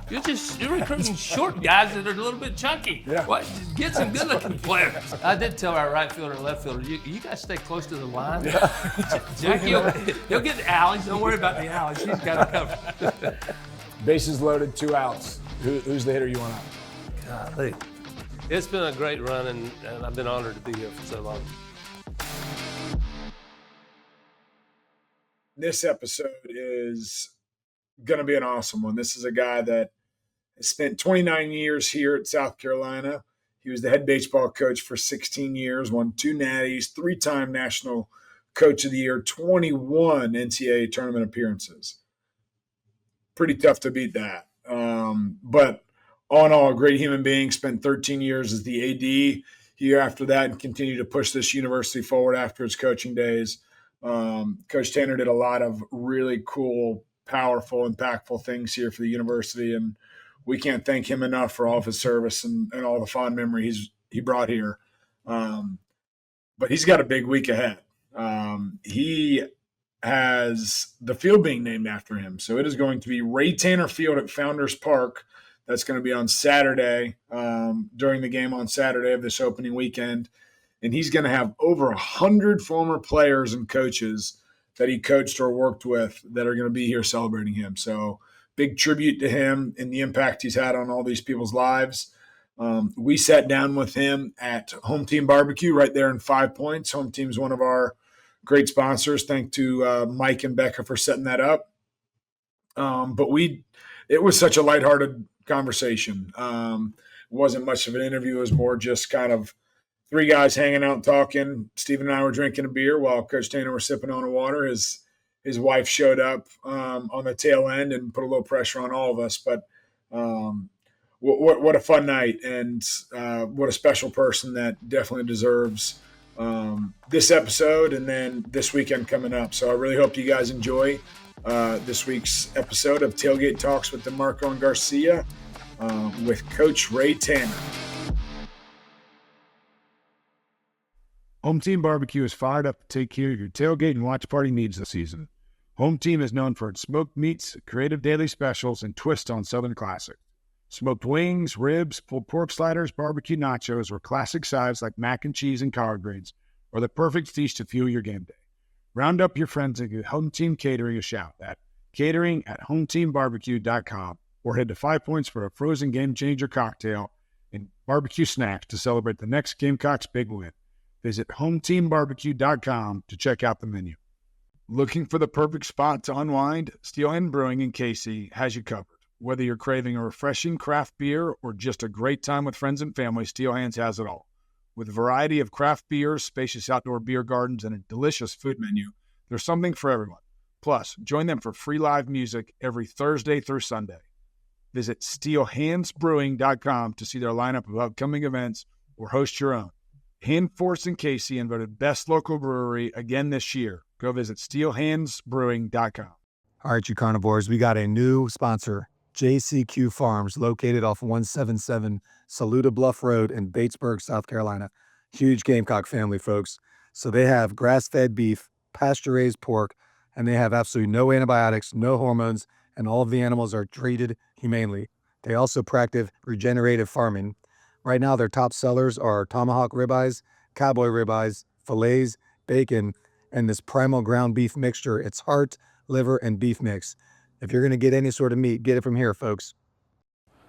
You're recruiting short guys that are a little bit chunky. Yeah. What? Get some good-looking players. I did tell our right fielder and left fielder, you guys stay close to the line. Jackie, he'll get the alleys. Don't worry about the alleys. He's got it covered. Bases loaded, 2 outs. Who's the hitter you want out? Golly. It's been a great run, and I've been honored to be here for so long. This episode is going to be an awesome one. This is a guy that has spent 29 years here at South Carolina. He was the head baseball coach for 16 years, won 2 natties, 3-time National Coach of the Year, 21 NCAA tournament appearances. Pretty tough to beat that. But all in all, a great human being, spent 13 years as the AD here after that and continued to push this university forward after his coaching days. Coach Tanner did a lot of really cool, powerful, impactful things here for the university, and we can't thank him enough for all of his service and all the fond memories he brought here. But he's got a big week ahead. He has the field being named after him. So it is going to be Ray Tanner Field at Founders Park. That's going to be on Saturday, during the game on Saturday of this opening weekend. And he's going to have over 100 former players and coaches that he coached or worked with that are going to be here celebrating him. So big tribute to him and the impact he's had on all these people's lives. We sat down with him at Home Team Barbecue right there in 5 Points. Home Team's one of our great sponsors. Thank to Mike and Becca for setting that up. But it was such a lighthearted conversation. It wasn't much of an interview. It was more just kind of 3 guys hanging out and talking. Stephen and I were drinking a beer while Coach Tanner was sipping on a water. His wife showed up on the tail end and put a little pressure on all of us. But what a fun night, and what a special person that definitely deserves this episode and then this weekend coming up. So I really hope you guys enjoy this week's episode of Tailgate Talks with DeMarco and Garcia with Coach Ray Tanner. Home Team Barbecue is fired up to take care of your tailgate and watch party needs this season. Home Team is known for its smoked meats, creative daily specials, and twists on Southern classic. Smoked wings, ribs, pulled pork sliders, barbecue nachos, or classic sides like mac and cheese and collard greens are the perfect feast to fuel your game day. Round up your friends and give Home Team Catering a shout at catering@hometeambarbecue.com or head to 5 Points for a frozen game changer cocktail and barbecue snacks to celebrate the next Gamecocks' big win. Visit hometeambarbecue.com to check out the menu. Looking for the perfect spot to unwind? Steelhand Brewing in Casey has you covered. Whether you're craving a refreshing craft beer or just a great time with friends and family, Steelhands has it all. With a variety of craft beers, spacious outdoor beer gardens, and a delicious food menu, there's something for everyone. Plus, join them for free live music every Thursday through Sunday. Visit steelhandsbrewing.com to see their lineup of upcoming events or host your own. Handforce and Casey and voted best local brewery again this year. Go visit steelhandsbrewing.com. All right, you carnivores, we got a new sponsor, JCQ Farms, located off 177 Saluda Bluff Road in Batesburg, South Carolina. Huge Gamecock family, folks. So they have grass-fed beef, pasture-raised pork, and they have absolutely no antibiotics, no hormones, and all of the animals are treated humanely. They also practice regenerative farming. Right now, their top sellers are tomahawk ribeyes, cowboy ribeyes, fillets, bacon, and this primal ground beef mixture. It's heart, liver, and beef mix. If you're going to get any sort of meat, get it from here, folks.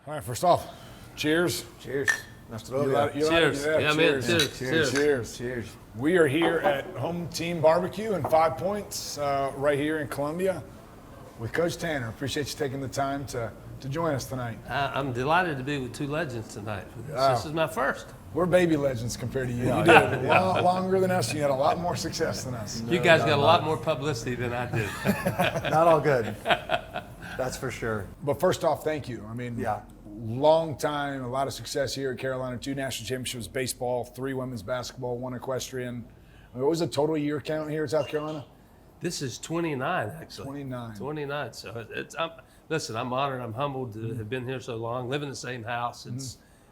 All right, first off, cheers. Cheers. Cheers. Yeah, man. Cheers. We are here at Home Team Barbecue in 5 Points, right here in Columbia with Coach Tanner. Appreciate you taking the time to join us tonight. I'm delighted to be with 2 legends tonight. This is my first. We're baby legends compared to you. You did it a lot longer than us. You had a lot more success than us. You guys got a lot more publicity than I did. Not all good. That's for sure. But first off, thank you. I mean, long time, a lot of success here at Carolina. 2 national championships, baseball, 3 women's basketball, 1 equestrian. What was the total year count here at South Carolina? This is 29, actually. 29. 29. So listen, I'm honored. I'm humbled to have been here so long, live in the same house.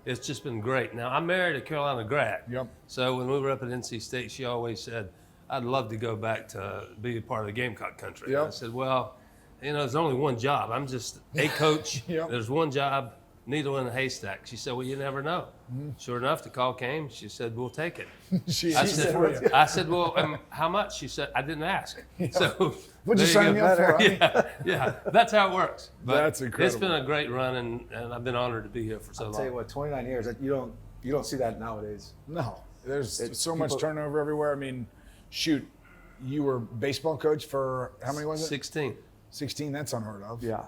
It's just been great. Now, I'm married a Carolina grad. Yep. So when we were up at NC State, she always said, I'd love to go back to be a part of the Gamecock country. Yep. I said, well, there's only one job. I'm just a coach. Yep. There's one job, needle in a haystack. She said, well, you never know. Sure enough, the call came. She said, we'll take it. I said, well, how much? She said, I didn't ask. So What'd you sign me up for? Yeah, that's how it works. But That's incredible. It's been a great run, and I've been honored to be here for so I'll long. tell you what, 29 years, you don't see that nowadays. No, there's It's so much people- turnover everywhere. I mean, shoot, you were baseball coach for how many was it? 16. 16. That's unheard of. Yeah.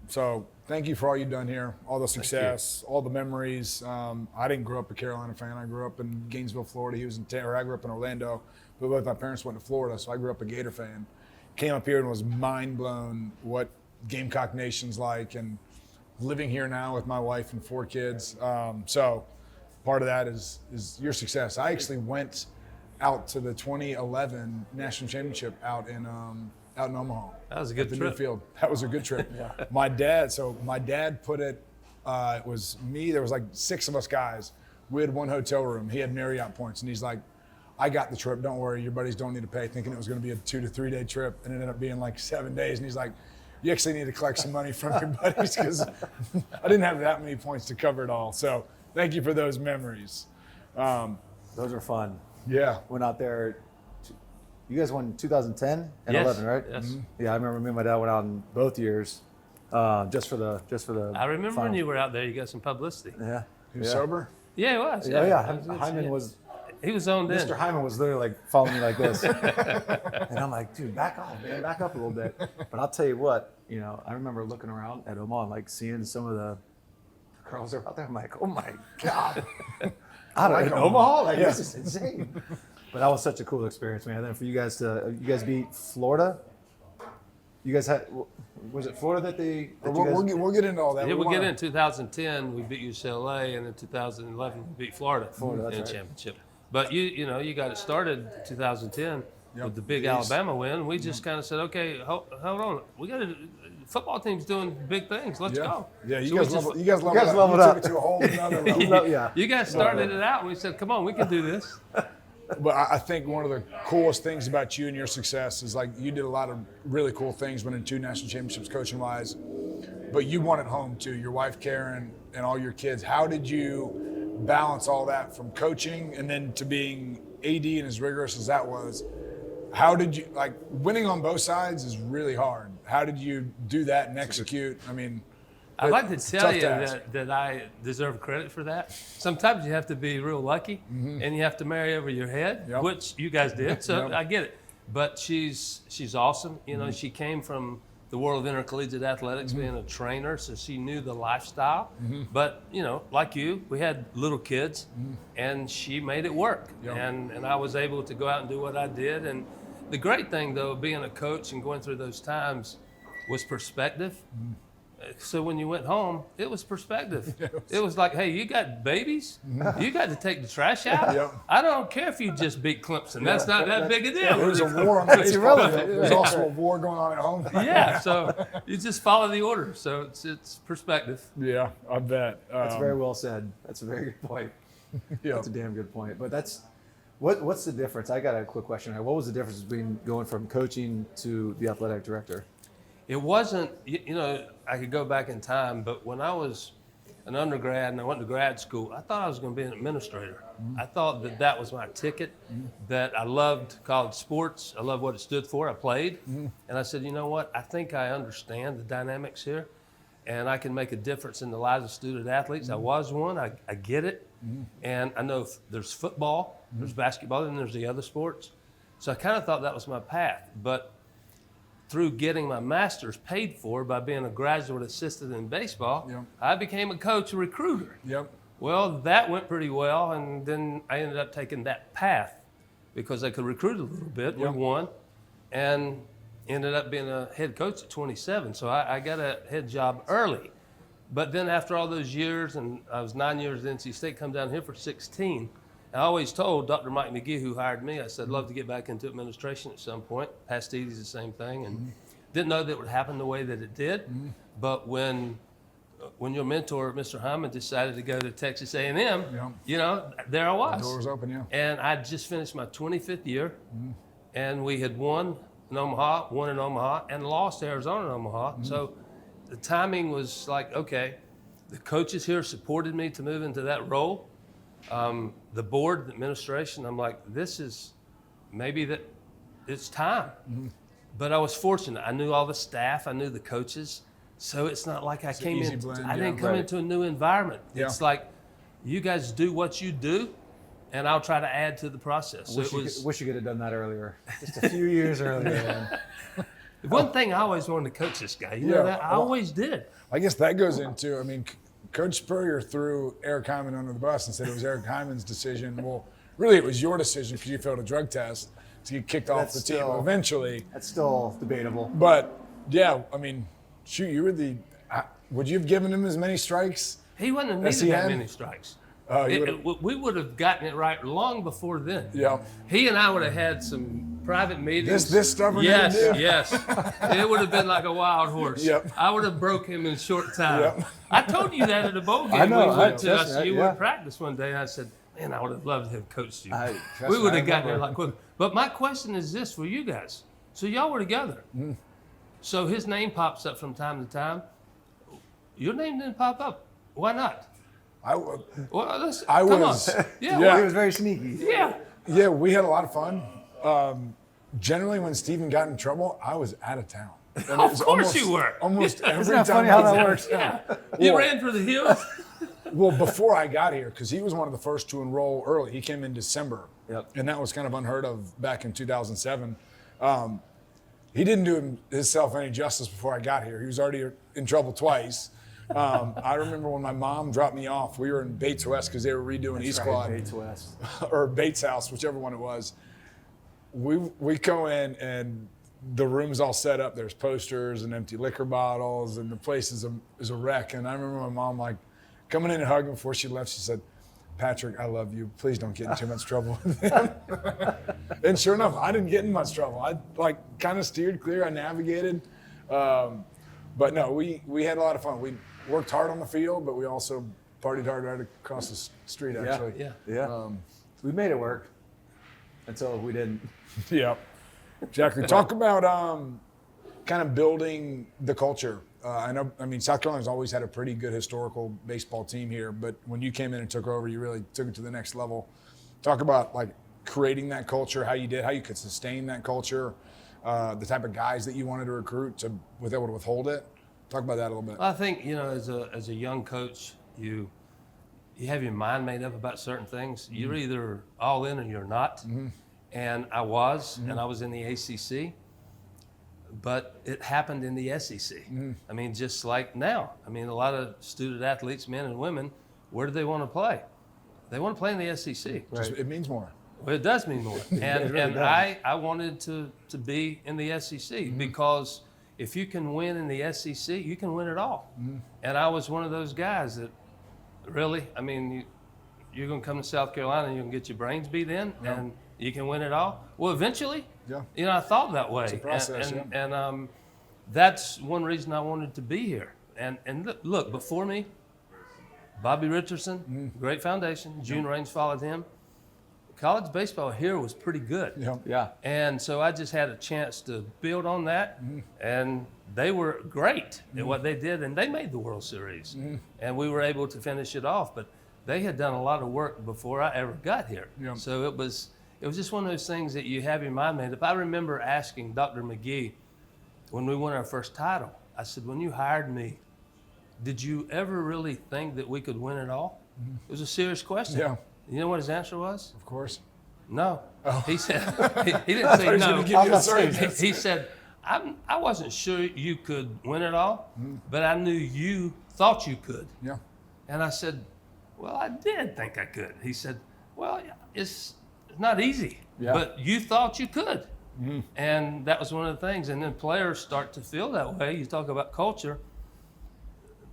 So thank you for all you've done here, all the success, all the memories. I didn't grow up a Carolina fan. I grew up in Gainesville, Florida. He was in Taylor. I grew up in Orlando. But both my parents went to Florida, so I grew up a Gator fan. Came up here and was mind blown what Gamecock Nation's like, and living here now with my wife and 4 kids. So part of that is your success. I actually went out to the 2011 national championship out in Omaha. That was a good at the trip. new field. That was a good trip. My dad put it. It was me. There was like 6 of us guys. We had one hotel room. He had Marriott points, and he's like, "I got the trip. Don't worry. Your buddies don't need to pay." Thinking it was going to be a 2 to 3 day trip, and it ended up being like 7 days. And he's like, "You actually need to collect some money from your buddies because I didn't have that many points to cover it all." So thank you for those memories. Those are fun. Yeah. Went out there. You guys won 2010 and Yes, 11, right? yes. Yeah, I remember me and my dad went out in both years, just for the. I remember when final. you were out there, you got some publicity. Yeah. He was sober. Yeah, it was. Yeah, yeah. It was- Hyman was. He was zoned in. Mr. Hyman was literally like following me like this, and I'm like, dude, back off, man, back up a little bit. But I'll tell you what, I remember looking around at Omaha and like seeing some of the girls that were out there. I'm like, oh my god, out of Omaha, like this is insane. But that was such a cool experience, man. And then for you guys beat Florida. You guys had, was it Florida that they? That you guys, We'll get into all that. Yeah, We we'll get wanna- in 2010. We beat UCLA, and in 2011 we beat Florida, that's in the right. championship. But you got it started 2010 with the big Alabama win. We just kind of said, okay, hold on, we got to. Football team's doing big things. Let's go. Yeah, you So we guys just- leveled you guys leveled leveled up. up. You took it to a whole another level. yeah. You guys started it out, and we said, come on, we can do this. But I think one of the coolest things about you and your success is like you did a lot of really cool things, winning 2 national championships coaching wise. But you won at home too. Your wife Karen and all your kids. How did you balance all that from coaching and then to being AD and as rigorous as that was? How did you winning on both sides is really hard. How did you do that and execute? I mean, I'd like to it's a tell tough you task. that I deserve credit for that. Sometimes you have to be real lucky, and you have to marry over your head, Yep. which you guys did. So Yep. I get it. But she's awesome. She came from the world of intercollegiate athletics, being a trainer, so she knew the lifestyle. But like you, we had little kids, and she made it work. Yep. And I was able to go out and do what I did. And the great thing, though, being a coach and going through those times, was perspective. So when you went home, it was perspective. It was like, hey, you got babies? You got to take the trash out? Yep. I don't care if you just beat Clemson. That's not that big a deal. There was a war on the baseball irrelevant. field. There's also a war going on at home. Yeah, so you just follow the order. So it's perspective. Yeah, I bet. That's very well said. That's a very good point. Yeah. That's a damn good point. But what's the difference? I got a quick question here. What was the difference between going from coaching to the athletic director? It wasn't, I could go back in time, but when I was an undergrad and I went to grad school, I thought I was going to be an administrator. I thought that was my ticket, that I loved college sports. I loved what it stood for. I played. And I said, you know what? I think I understand the dynamics here, and I can make a difference in the lives of student athletes. I was one. I get it. And I know there's football, there's basketball, and there's the other sports. So I kind of thought that was my path. But through getting my master's paid for by being a graduate assistant in baseball, I became a coach and recruiter. Yep. Well, that went pretty well, and then I ended up taking that path because I could recruit a little bit. We won, and ended up being a head coach at 27. So I got a head job early. But then after all those years, and I was 9 years at NC State, come down here for 16, I always told Dr. Mike McGee, who hired me, I said, I'd love to get back into administration at some point. Pastides, the same thing. And didn't know that it would happen the way that it did. But when your mentor, Mr. Hyman, decided to go to Texas A&M, there I was. The door was open, yeah. And I just finished my 25th year, and we had won in Omaha, won in Omaha, and lost to Arizona in Omaha. So the timing was like, okay, the coaches here supported me to move into that role. The board, the administration, I'm like, this is maybe that it's time. But I was fortunate. I knew all the staff. I knew the coaches. So it's not like I came easy in. blend, I didn't yeah. come Right. into a new environment. Yeah. It's like, you guys do what you do, and I'll try to add to the process. So Wish you could have done that earlier, just a few years earlier. Man. one thing I always wanted to coach this guy. You Yeah, know that? I well- always did. I guess that goes into, I mean, Coach Spurrier threw Eric Hyman under the bus and said it was Eric Hyman's decision. Well, really, it was your decision because you failed a drug test to get kicked off That's the team still- eventually. That's still debatable. But yeah, I mean, shoot, you were would you have given him as many strikes? He wouldn't have Yes, needed he that had. many strikes. Oh, you We would have gotten it right long before then. Yeah. He and I would have had some private meetings. This stubborn Yes, dude? yes. It would have been like a wild horse. Yep. I would have broke him in short time. Yep. I told you that at the bowl game. I know, We went to, trust me, said, you yeah. were in practice one day, and I said, man, I would have loved to have coached you. Trust We me, would I have gotten there remember. like quick. But my question is this for you guys. So y'all were together. So his name pops up from time to time. Your name didn't pop up. Why not? Well, let's, I come was- on. Yeah. Yeah. He was very sneaky. Yeah. Yeah, we had a lot of fun. Generally, when Steven got in trouble, I was out of town. And it Of was course you were. Almost every Isn't that time. funny how I was that out. works? Yeah. You Well- ran for the hills. Well, before I got here, because he was one of the first to enroll early. He came in December. Yep. And that was kind of unheard of back in 2007. He didn't do himself any justice before I got here. He was already in trouble twice. I remember when my mom dropped me off, we were in Bates West because they were redoing East Quad. Bates West. Or Bates House, whichever one it was. We go in and the room's all set up. There's posters and empty liquor bottles, and the place is a wreck. And I remember my mom like coming in and hugging before she left. She said, "Patrick, I love you. Please don't get in too much trouble with him." And sure enough, I didn't get in much trouble. I like kind of steered clear. I navigated. But no, we had a lot of fun. We worked hard on the field, but we also partied hard right across the street. Actually, Yeah. Yeah. We made it work until we didn't. Yeah. Jackery, talk about kind of building the culture. I mean, South Carolina's always had a pretty good historical baseball team here, but when you came in and took over, you really took it to the next level. Talk about like creating that culture, how you could sustain that culture, the type of guys that you wanted to recruit to was able to withhold it. Talk about that a little bit. I think, as a young coach, you have your mind made up about certain things. You're either all in or you're not. And I was, and I was in the ACC, but it happened in the SEC. I mean, just like now. I mean, a lot of student athletes, men and women, where do they want to play? They want to play in the SEC. Just, it means more. Well, it does mean more. And, really and does. I wanted to be in the SEC because if you can win in the SEC, you can win it all. And I was one of those guys that really, I mean, you're going to come to South Carolina and you're going to get your brains beat in and you can win it all. Well, eventually, Yeah. I thought that way. It's a process, and that's one reason I wanted to be here. And look, before me, Bobby Richardson, great foundation. June Raines followed him. College baseball here was pretty good. Yeah. Yeah. And so I just had a chance to build on that. And they were great at what they did, and they made the World Series. And we were able to finish it off. But they had done a lot of work before I ever got here. Yeah. So it was just one of those things that you have your mind made up. I remember asking Dr. McGee when we won our first title, I said, when you hired me, did you ever really think that we could win it all? It was a serious question. Yeah. You know what his answer was? Of course. No. He said, he didn't say He was no. gonna give you a certain- He said, I wasn't sure you could win it all, but I knew you thought you could. Yeah. And I said, well, I did think I could. He said, well, it's not easy, Yeah. but you thought you could. And that was one of the things. And then players start to feel that way. You talk about culture.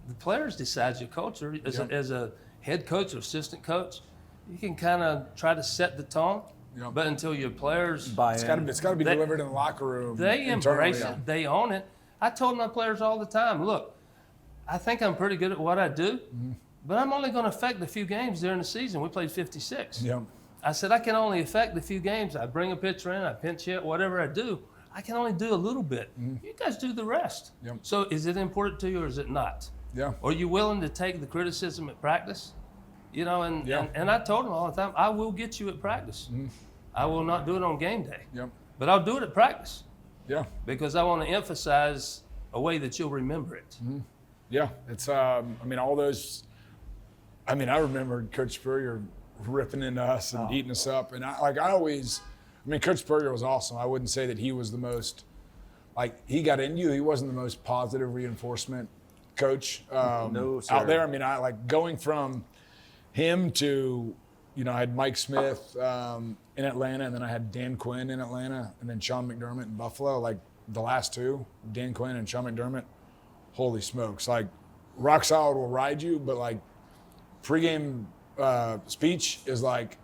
The players decide your culture. As a head coach or assistant coach, you can kind of try to set the tone, Yeah. but until your players Buy It's in. got to be They- delivered in the locker room. they internally. embrace it, they own it. I told my players all the time, look, I think I'm pretty good at what I do, but I'm only going to affect a few games during the season. We played 56. Yeah. I said, I can only affect a few games. I bring a pitcher in, I pinch hit, whatever I do. I can only do a little bit. You guys do the rest. Yep. So is it important to you or is it not? Yeah. Are you willing to take the criticism at practice? You know, and Yeah. and I told him all the time, I will get you at practice. I will not do it on game day. Yep. But I'll do it at practice Yeah. because I want to emphasize a way that you'll remember it. Yeah. It's, I mean, all those, I mean, I remember Coach Spurrier ripping into us and eating us up. And Coach Spurrier was awesome. I wouldn't say that he was the most, like, he got into you. He wasn't the most positive reinforcement coach No, sir. out there. I mean, going from him to, you know, I had Mike Smith in Atlanta, and then I had Dan Quinn in Atlanta, and then Sean McDermott in Buffalo. Like the last two, Dan Quinn and Sean McDermott, holy smokes. Like, rock solid will ride you, but like pregame speech is like,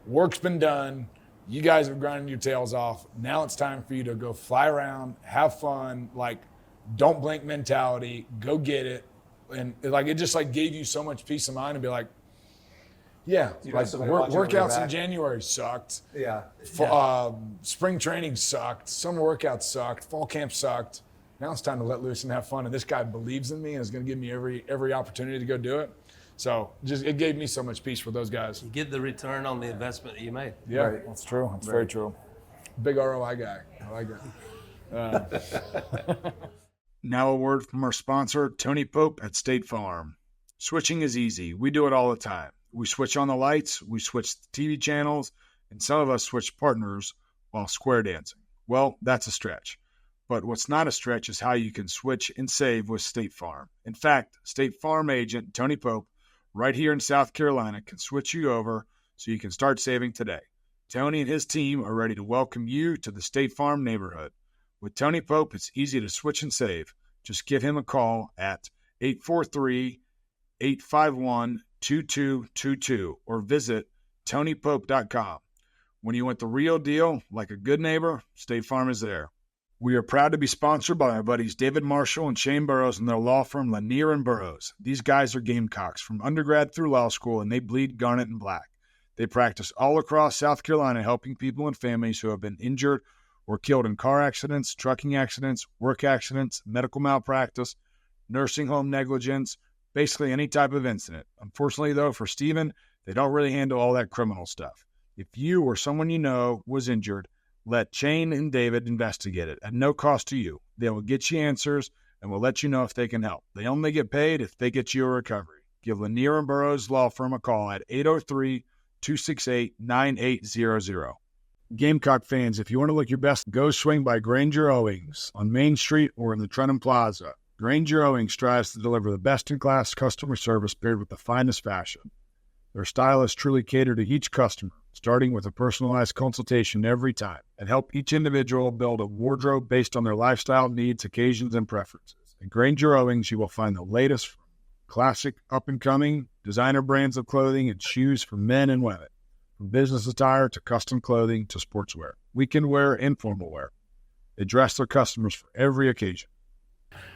work's been done. You guys have grinded your tails off. Now it's time for you to go fly around, have fun, like, don't blink mentality, go get it. And it just like gave you so much peace of mind to be like, yeah, You like got somebody watching over your workouts in back. January sucked. Yeah. Spring training sucked. Summer workouts sucked. Fall camp sucked. Now it's time to let loose and have fun. And this guy believes in me and is going to give me every opportunity to go do it. So it gave me so much peace for those guys. You get the return on the investment that you made. Yeah, Right. that's true. That's very true. Big ROI guy. I like that. Now a word from our sponsor, Tony Pope at State Farm. Switching is easy. We do it all the time. We switch on the lights, we switch the TV channels, and some of us switch partners while square dancing. Well, that's a stretch. But what's not a stretch is how you can switch and save with State Farm. In fact, State Farm agent Tony Pope, right here in South Carolina, can switch you over so you can start saving today. Tony and his team are ready to welcome you to the State Farm neighborhood. With Tony Pope, it's easy to switch and save. Just give him a call at 843-851-2222 or visit tonypope.com. When you want the real deal, like a good neighbor, State Farm is there. We are proud to be sponsored by our buddies David Marshall and Shane Burrows and their law firm Lanier & Burrows. These guys are Gamecocks from undergrad through law school, and they bleed garnet and black. They practice all across South Carolina, helping people and families who have been injured or killed in car accidents, trucking accidents, work accidents, medical malpractice, nursing home negligence, basically any type of incident. Unfortunately, though, for Stephen, they don't really handle all that criminal stuff. If you or someone you know was injured, let Shane and David investigate it at no cost to you. They will get you answers and will let you know if they can help. They only get paid if they get you a recovery. Give Lanier & Burrows Law Firm a call at 803-268-9800. Gamecock fans, if you want to look your best, go swing by Granger Owings on Main Street or in the Trenton Plaza. Granger Owings strives to deliver the best-in-class customer service paired with the finest fashion. Their style is truly catered to each customer, starting with a personalized consultation every time, and help each individual build a wardrobe based on their lifestyle needs, occasions, and preferences. At Granger Owings, you will find the latest from classic, up-and-coming, designer brands of clothing and shoes for men and women. From business attire to custom clothing to sportswear, weekend wear, and formal wear. They dress their customers for every occasion.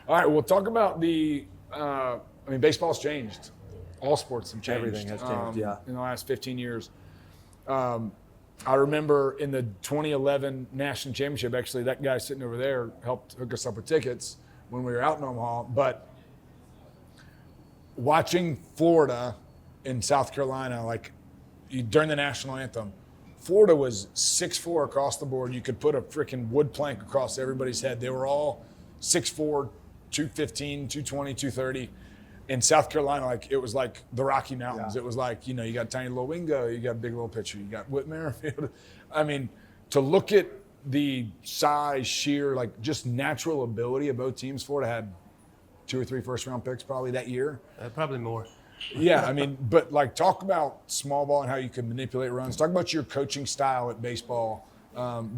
All right, we'll talk about baseball's changed. All sports have changed. Everything has changed, yeah. In the last 15 years. I remember in the 2011 National Championship, actually, that guy sitting over there helped hook us up with tickets when we were out in Omaha. But watching Florida in South Carolina, during the national anthem, Florida was 6'4" across the board. You could put a freaking wood plank across everybody's head. They were all 6'4", 215, 220, 230. In South Carolina, it was like the Rocky Mountains. Yeah. It was like, you got tiny little Wingo, you got big little pitcher, you got Whit Merrifield. I mean, to look at the size, sheer, just natural ability of both teams, Florida had 2 or 3 first-round picks probably that year. Probably more. Yeah, I mean, but talk about small ball and how you can manipulate runs. Talk about your coaching style at baseball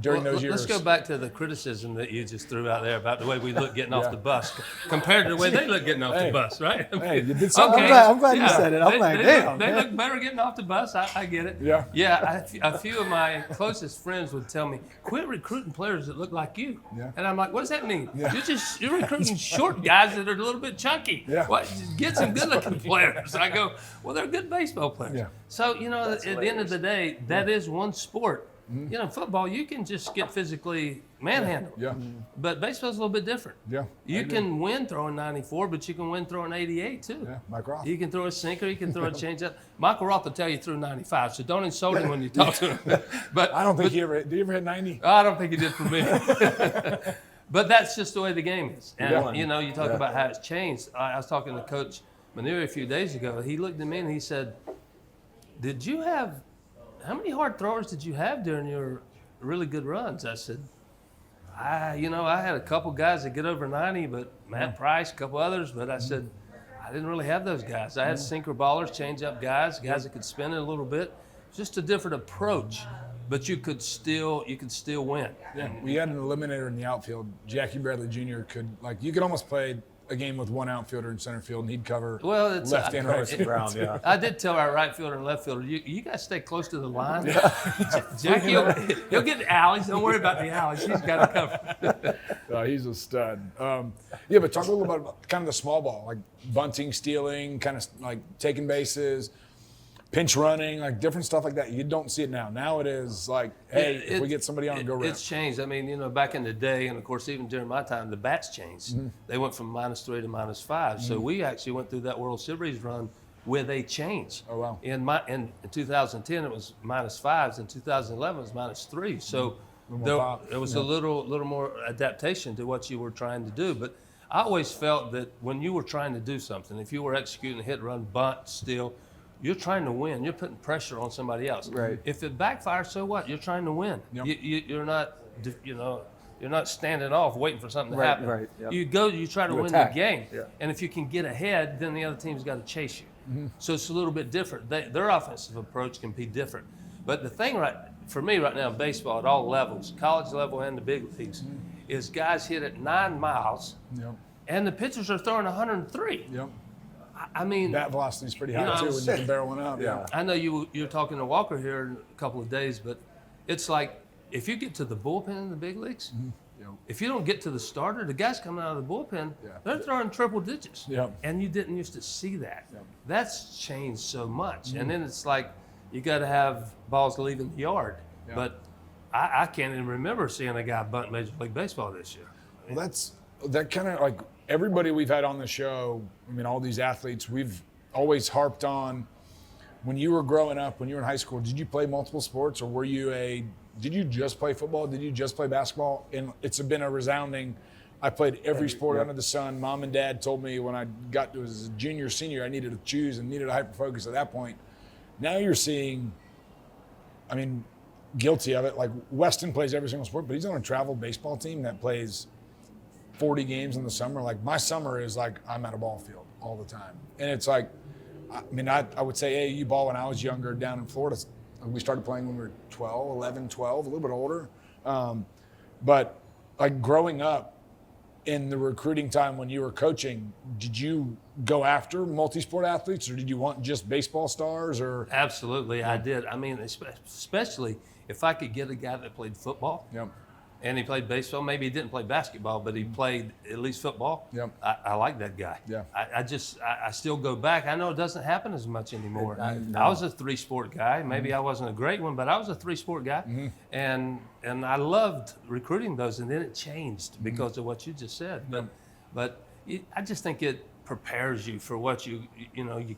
during those years. Let's go back to the criticism that you just threw out there about the way we look getting off the bus compared to the way they look getting off the bus, right? Hey, you did something. I'm glad you said it. I'm damn. They look better getting off the bus. I get it. Yeah. Yeah, a few of my closest friends would tell me, quit recruiting players that look like you. Yeah. And I'm like, what does that mean? Yeah. You're recruiting short guys that are a little bit chunky. Yeah. What? Get some good-looking players. I go, well, they're good baseball players. Yeah. So, at the end of the day, that is one sport. Football, you can just get physically, manhandle. Yeah. But baseball's a little bit different. Yeah. You can win throwing 94, but you can win throwing 88 too. Yeah, Mike Roth. You can throw a sinker, you can throw a changeup. Michael Roth will tell you through 95, so don't insult him when you talk to him. But I don't think he ever – did he ever hit 90? I don't think he did for me. But that's just the way the game is. And, Yeah. you know, you talk about how it's changed. I was talking to Coach Maneri a few days ago. He looked at me and he said, how many hard throwers did you have during your really good runs? I said, I had a couple guys that get over 90, but Matt Price, a couple others, but I said, I didn't really have those guys. I had sinker ballers, change-up guys that could spin it a little bit. Just a different approach, but you could still win. Yeah, we had an eliminator in the outfield. Jackie Bradley Jr. you could almost play a game with one outfielder in center field, and he'd cover left and right field. Ground, yeah. I did tell our right fielder and left fielder, you guys stay close to the line. Jackie, he'll get the alleys. Don't worry about the alleys. He's got it covered. He's a stud. But talk a little about kind of the small ball, like bunting, stealing, kind of like taking bases, pinch running, like different stuff like that. You don't see it now. Now it is like, hey, if we get somebody on, go rip. It's changed. I mean, back in the day, and of course, even during my time, the bats changed. Mm-hmm. They went from -3 to -5. So we actually went through that World Series run where they changed. Oh, wow. In 2010, it was -5s. In 2011, it was -3. So there was a little more adaptation to what you were trying to do. But I always felt that when you were trying to do something, if you were executing a hit, run, bunt, steal, you're trying to win. You're putting pressure on somebody else. Right. If it backfires, so what? You're trying to win. Yep. You're not, you're not standing off waiting for something to happen. Right, yep. You try to You win attack. the game. Yeah. And if you can get ahead, then the other team's got to chase you. So it's a little bit different. Their offensive approach can be different. But the thing for me right now in baseball at all levels, college level and the big leagues, is guys hit at 9 miles, and the pitchers are throwing 103. Yep. I mean, Bat velocity is pretty high I too was when you can barrel one out. Yeah. I know you're talking to Walker here in a couple of days, but it's like if you get to the bullpen in the big leagues, if you don't get to the starter, the guys coming out of the bullpen, they're throwing triple digits. Yep. And you didn't used to see that. That's changed so much. And then it's like you got to have balls leaving the yard. But I can't even remember seeing a guy bunt Major League Baseball this year. Well, that kind of like everybody we've had on the show, I mean, all these athletes, we've always harped on when you were growing up, when you were in high school, did you play multiple sports or did you just play football? Did you just play basketball? And it's been a resounding, I played every sport under the sun. Mom and dad told me when I got to as a junior, senior, I needed to choose and needed a hyper focus at that point. Now you're seeing, I mean, guilty of it. Like Weston plays every single sport, but he's on a travel baseball team that plays 40 games in the summer. Like my summer is like I'm at a ball field all the time. And it's like, I mean, I would say AAU ball when I was younger down in Florida. We started playing when we were 11, 12, a little bit older. But like growing up in the recruiting time when you were coaching, did you go after multi-sport athletes or did you want just baseball stars or? Absolutely, I did. I mean, especially if I could get a guy that played football. Yep. And he played baseball. Maybe he didn't play basketball, but he played at least football. Yep. I like that guy. Yeah. I still go back. I know it doesn't happen as much anymore. I was a 3-sport guy. Maybe I wasn't a great one, but I was a 3-sport guy. And I loved recruiting those. And then it changed because of what you just said. But I just think it prepares you for what you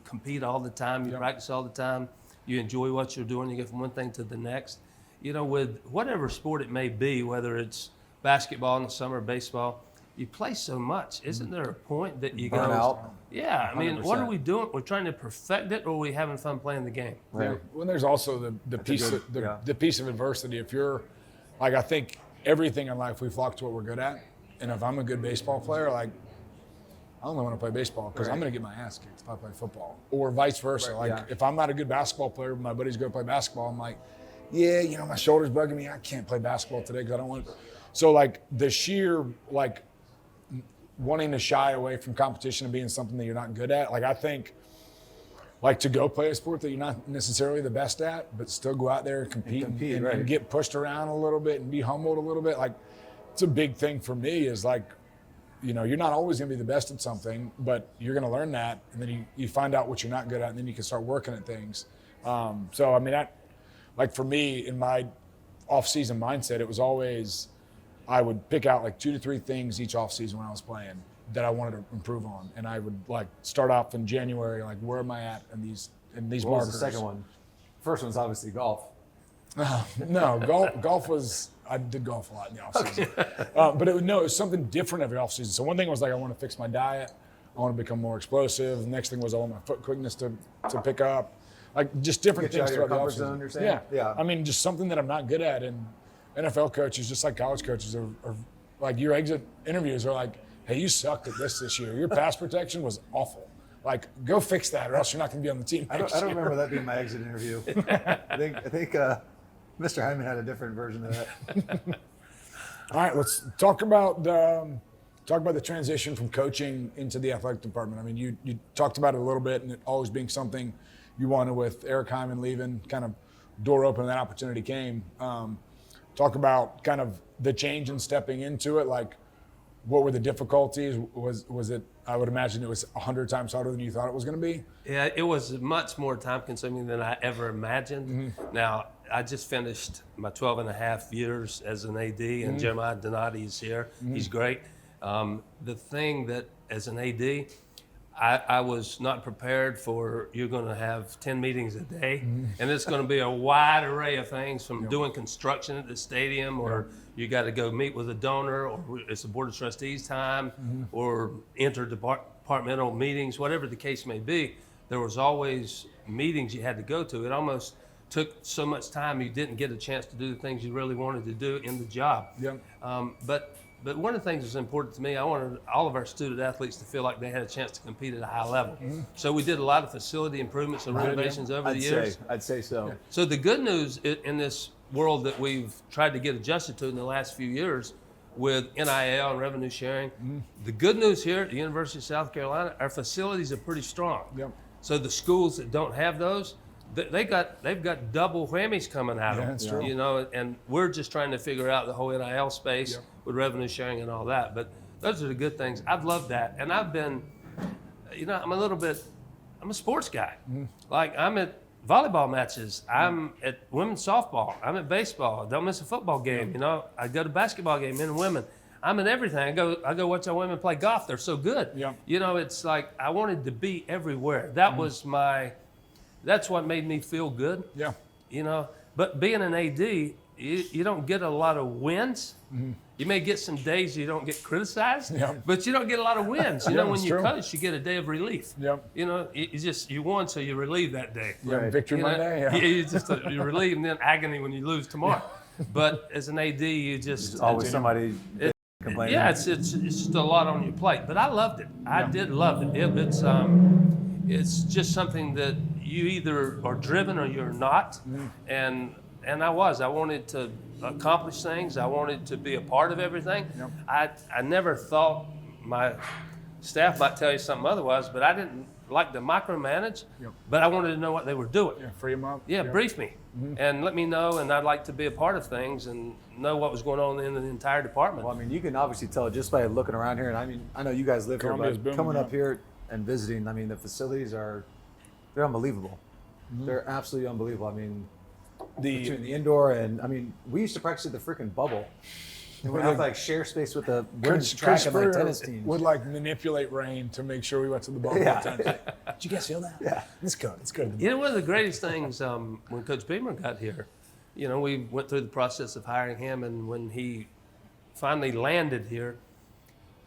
compete all the time. You practice all the time. You enjoy what you're doing. You get from one thing to the next. With whatever sport it may be, whether it's basketball in the summer, baseball, you play so much. Isn't there a point that you Burn go, out? yeah, I mean, what are 100%. we doing? We're trying to perfect it, or are we having fun playing the game? Right. Yeah. When there's also the piece the piece of adversity. If you're like, I think everything in life we flock to what we're good at. And if I'm a good baseball player, like I only want to play baseball because I'm going to get my ass kicked if I play football, or vice versa. If I'm not a good basketball player, but my buddy's going to play basketball, I'm like, yeah, my shoulder's bugging me. I can't play basketball today because I don't want to. So like the sheer like wanting to shy away from competition and being something that you're not good at. Like I think like to go play a sport that you're not necessarily the best at, but still go out there and compete and get pushed around a little bit and be humbled a little bit. Like it's a big thing for me is like, you're not always going to be the best at something, but you're going to learn that. And then you find out what you're not good at, and then you can start working at things. So, I mean, like for me in my off-season mindset, it was always I would pick out like 2 to 3 things each offseason when I was playing that I wanted to improve on. And I would like start off in January, like where am I at in these What markers. was the second one? First one's obviously golf. No, golf was, I did golf a lot in the offseason. But it was something different every offseason. So one thing was like, I want to fix my diet. I want to become more explosive. The next thing was I want my foot quickness to pick up. Like just different Get you things out of your throughout the comfort offseason. zone, you're saying? Yeah. Yeah. I mean, just something that I'm not good at. And NFL coaches, just like college coaches, are like your exit interviews are like, hey, you sucked at this year. Your pass protection was awful. Like, go fix that, or else you're not going to be on the team. I don't remember that being my exit interview. I think Mr. Hyman had a different version of that. All right, let's talk about the transition from coaching into the athletic department. I mean, you talked about it a little bit, and it always being something you wanted with Eric Hyman leaving, kind of door open, and that opportunity came. Talk about kind of the change in stepping into it. Like, what were the difficulties? Was it? I would imagine it was 100 times harder than you thought it was going to be. Yeah, it was much more time consuming than I ever imagined. Mm-hmm. Now, I just finished my 12 and a half years as an AD, and Jeremiah Donati is here. He's great. The thing that, as an AD, I was not prepared for, you're going to have 10 meetings a day, and it's going to be a wide array of things, from doing construction at the stadium, or you got to go meet with a donor, or it's the Board of Trustees time, or interdepartmental meetings, whatever the case may be. There was always meetings you had to go to. It almost took so much time you didn't get a chance to do the things you really wanted to do in the job. Yep. But one of the things that's important to me, I wanted all of our student athletes to feel like they had a chance to compete at a high level. So we did a lot of facility improvements and renovations over the years. I'd say so. So the good news in this world that we've tried to get adjusted to in the last few years with NIL and revenue sharing, the good news here at the University of South Carolina, our facilities are pretty strong. Yep. So the schools that don't have those, they've got double whammies coming at them. That's true. You know, and we're just trying to figure out the whole NIL space with revenue sharing and all that. But those are the good things. I've loved that, and I've been, I'm a sports guy. Like, I'm at volleyball matches. I'm at women's softball. I'm at baseball. I don't miss a football game. You know, I go to basketball game, men and women. I'm at everything. I go watch our women play golf. They're so good. Yeah. You know, it's like I wanted to be everywhere. That was that's what made me feel good. Yeah. You know, but being an AD, you don't get a lot of wins. You may get some days you don't get criticized, but you don't get a lot of wins. You know, when you coach, you get a day of relief. Yep. You know, you won, so you relieve that day. Right. Victory You know, Monday. you you relieve, and then agony when you lose tomorrow. But as an AD, you just There's always somebody complaining. yeah, it's just a lot on your plate. But I loved it. I did love it. It's just something that you either are driven or you're not, and I was. I wanted to accomplish things. I wanted to be a part of everything. I never thought my staff might tell you something otherwise, but I didn't like to micromanage. But I wanted to know what they were doing. Free them up. Yeah, brief me and let me know, and I'd like to be a part of things and know what was going on in the entire department. Well, I mean, you can obviously tell just by looking around here, and I mean, I know you guys live Columbia's here, but booming, coming up yeah. here and visiting, I mean, the facilities they're unbelievable. They're absolutely unbelievable. I mean, between the indoor and, I mean, we used to practice at the freaking bubble. And we have like share space with the women's track and like tennis teams. would like manipulate rain to make sure we went to the ball. Yeah. Did you guys feel that? Yeah. It's good. It's good. You know, one of the greatest things when Coach Beamer got here, you know, we went through the process of hiring him, and when he finally landed here,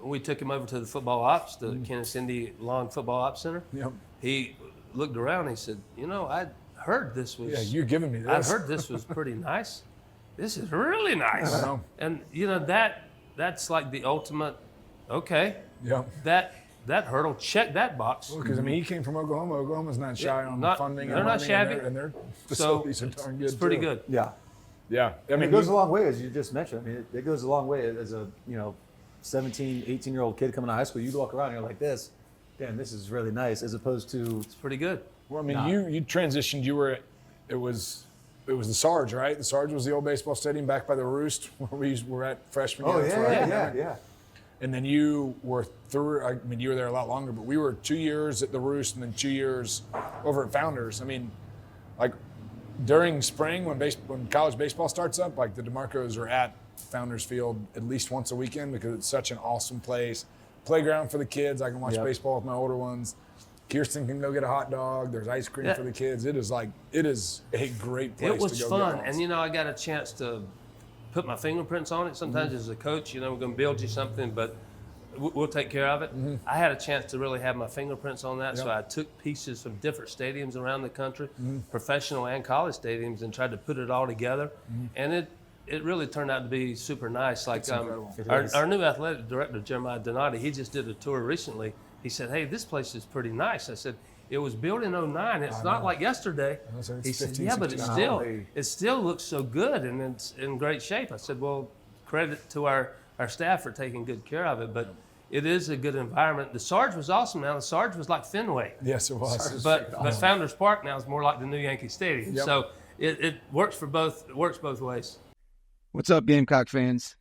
we took him over to the football ops, the Kansas City Lawn Football Ops Center. Yep. He looked around and he said, you know, I'd heard this was. Yeah, you're giving me this. I'd heard this was pretty nice. This is really nice. I know. And you know, that's like the ultimate. Okay. Yeah. That hurdle, check that box. Because I mean, he came from Oklahoma. Oklahoma's not shy on funding. they're and not money, shabby. and their So facilities are darn good. it's pretty too. good. Yeah. Yeah. I I mean, mean, it goes a long way, as you just mentioned. I mean, it goes a long way as a, 17, 18-year-old kid coming out of high school. You'd walk around and you're like this, damn, this is really nice, as opposed to, It's pretty good. Well, I mean, you transitioned. It was the Sarge, right? The Sarge was the old baseball stadium back by the Roost where we were at freshman year. yeah. And then you were through. I mean, you were there a lot longer, but we were 2 years at the Roost and then 2 years over at Founders. I mean, like during spring when college baseball starts up, like the DeMarcos are at Founders Field at least once a weekend because it's such an awesome place. Playground for the kids. I can watch baseball with my older ones. Kirsten can go get a hot dog. There's ice cream for the kids. It is a great place to go. It was fun. And, I got a chance to put my fingerprints on it. Sometimes as a coach, we're going to build you something, but we'll take care of it. I had a chance to really have my fingerprints on that, so I took pieces from different stadiums around the country, professional and college stadiums, and tried to put it all together. And it really turned out to be super nice. Like our new athletic director, Jeremiah Donati, he just did a tour recently. He said, "Hey, this place is pretty nice." I said, "It was built in '09. It's not like yesterday." He said, "Yeah, but it still looks so good and it's in great shape." I said, "Well, credit to our staff for taking good care of it, but it is a good environment." The Sarge was awesome. Now the Sarge was like Fenway. Yes, it was. But Founders Park now is more like the new Yankee Stadium. So it works for both. It works both ways. What's up, Gamecock fans?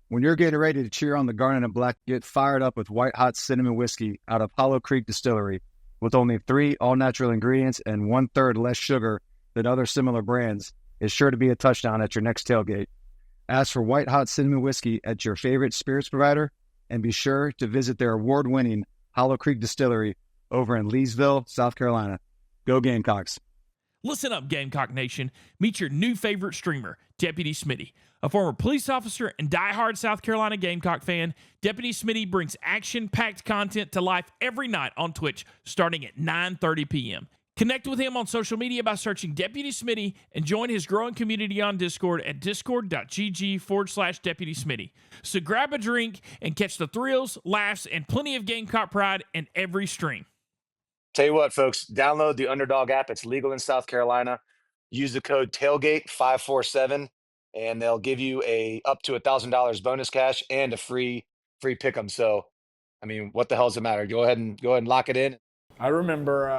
When you're getting ready to cheer on the Garnet and Black, get fired up with White Hot Cinnamon Whiskey out of Hollow Creek Distillery. With only 3 all-natural ingredients and 1/3 less sugar than other similar brands, is sure to be a touchdown at your next tailgate. Ask for White Hot Cinnamon Whiskey at your favorite spirits provider, and be sure to visit their award-winning Hollow Creek Distillery over in Leesville, South Carolina. Go Gamecocks. Listen up, Gamecock Nation. Meet your new favorite streamer, Deputy Smitty. A former police officer and diehard South Carolina Gamecock fan, Deputy Smitty brings action-packed content to life every night on Twitch starting at 9:30 p.m. Connect with him on social media by searching Deputy Smitty and join his growing community on Discord at discord.gg/Deputy Smitty. So grab a drink and catch the thrills, laughs, and plenty of Gamecock pride in every stream. Tell you what, folks, download the Underdog app. It's legal in South Carolina. Use the code TAILGATE547, and they'll give you up to $1,000 bonus cash and a free pick'em. So, I mean, what the hell does it matter? Go ahead and lock it in. I remember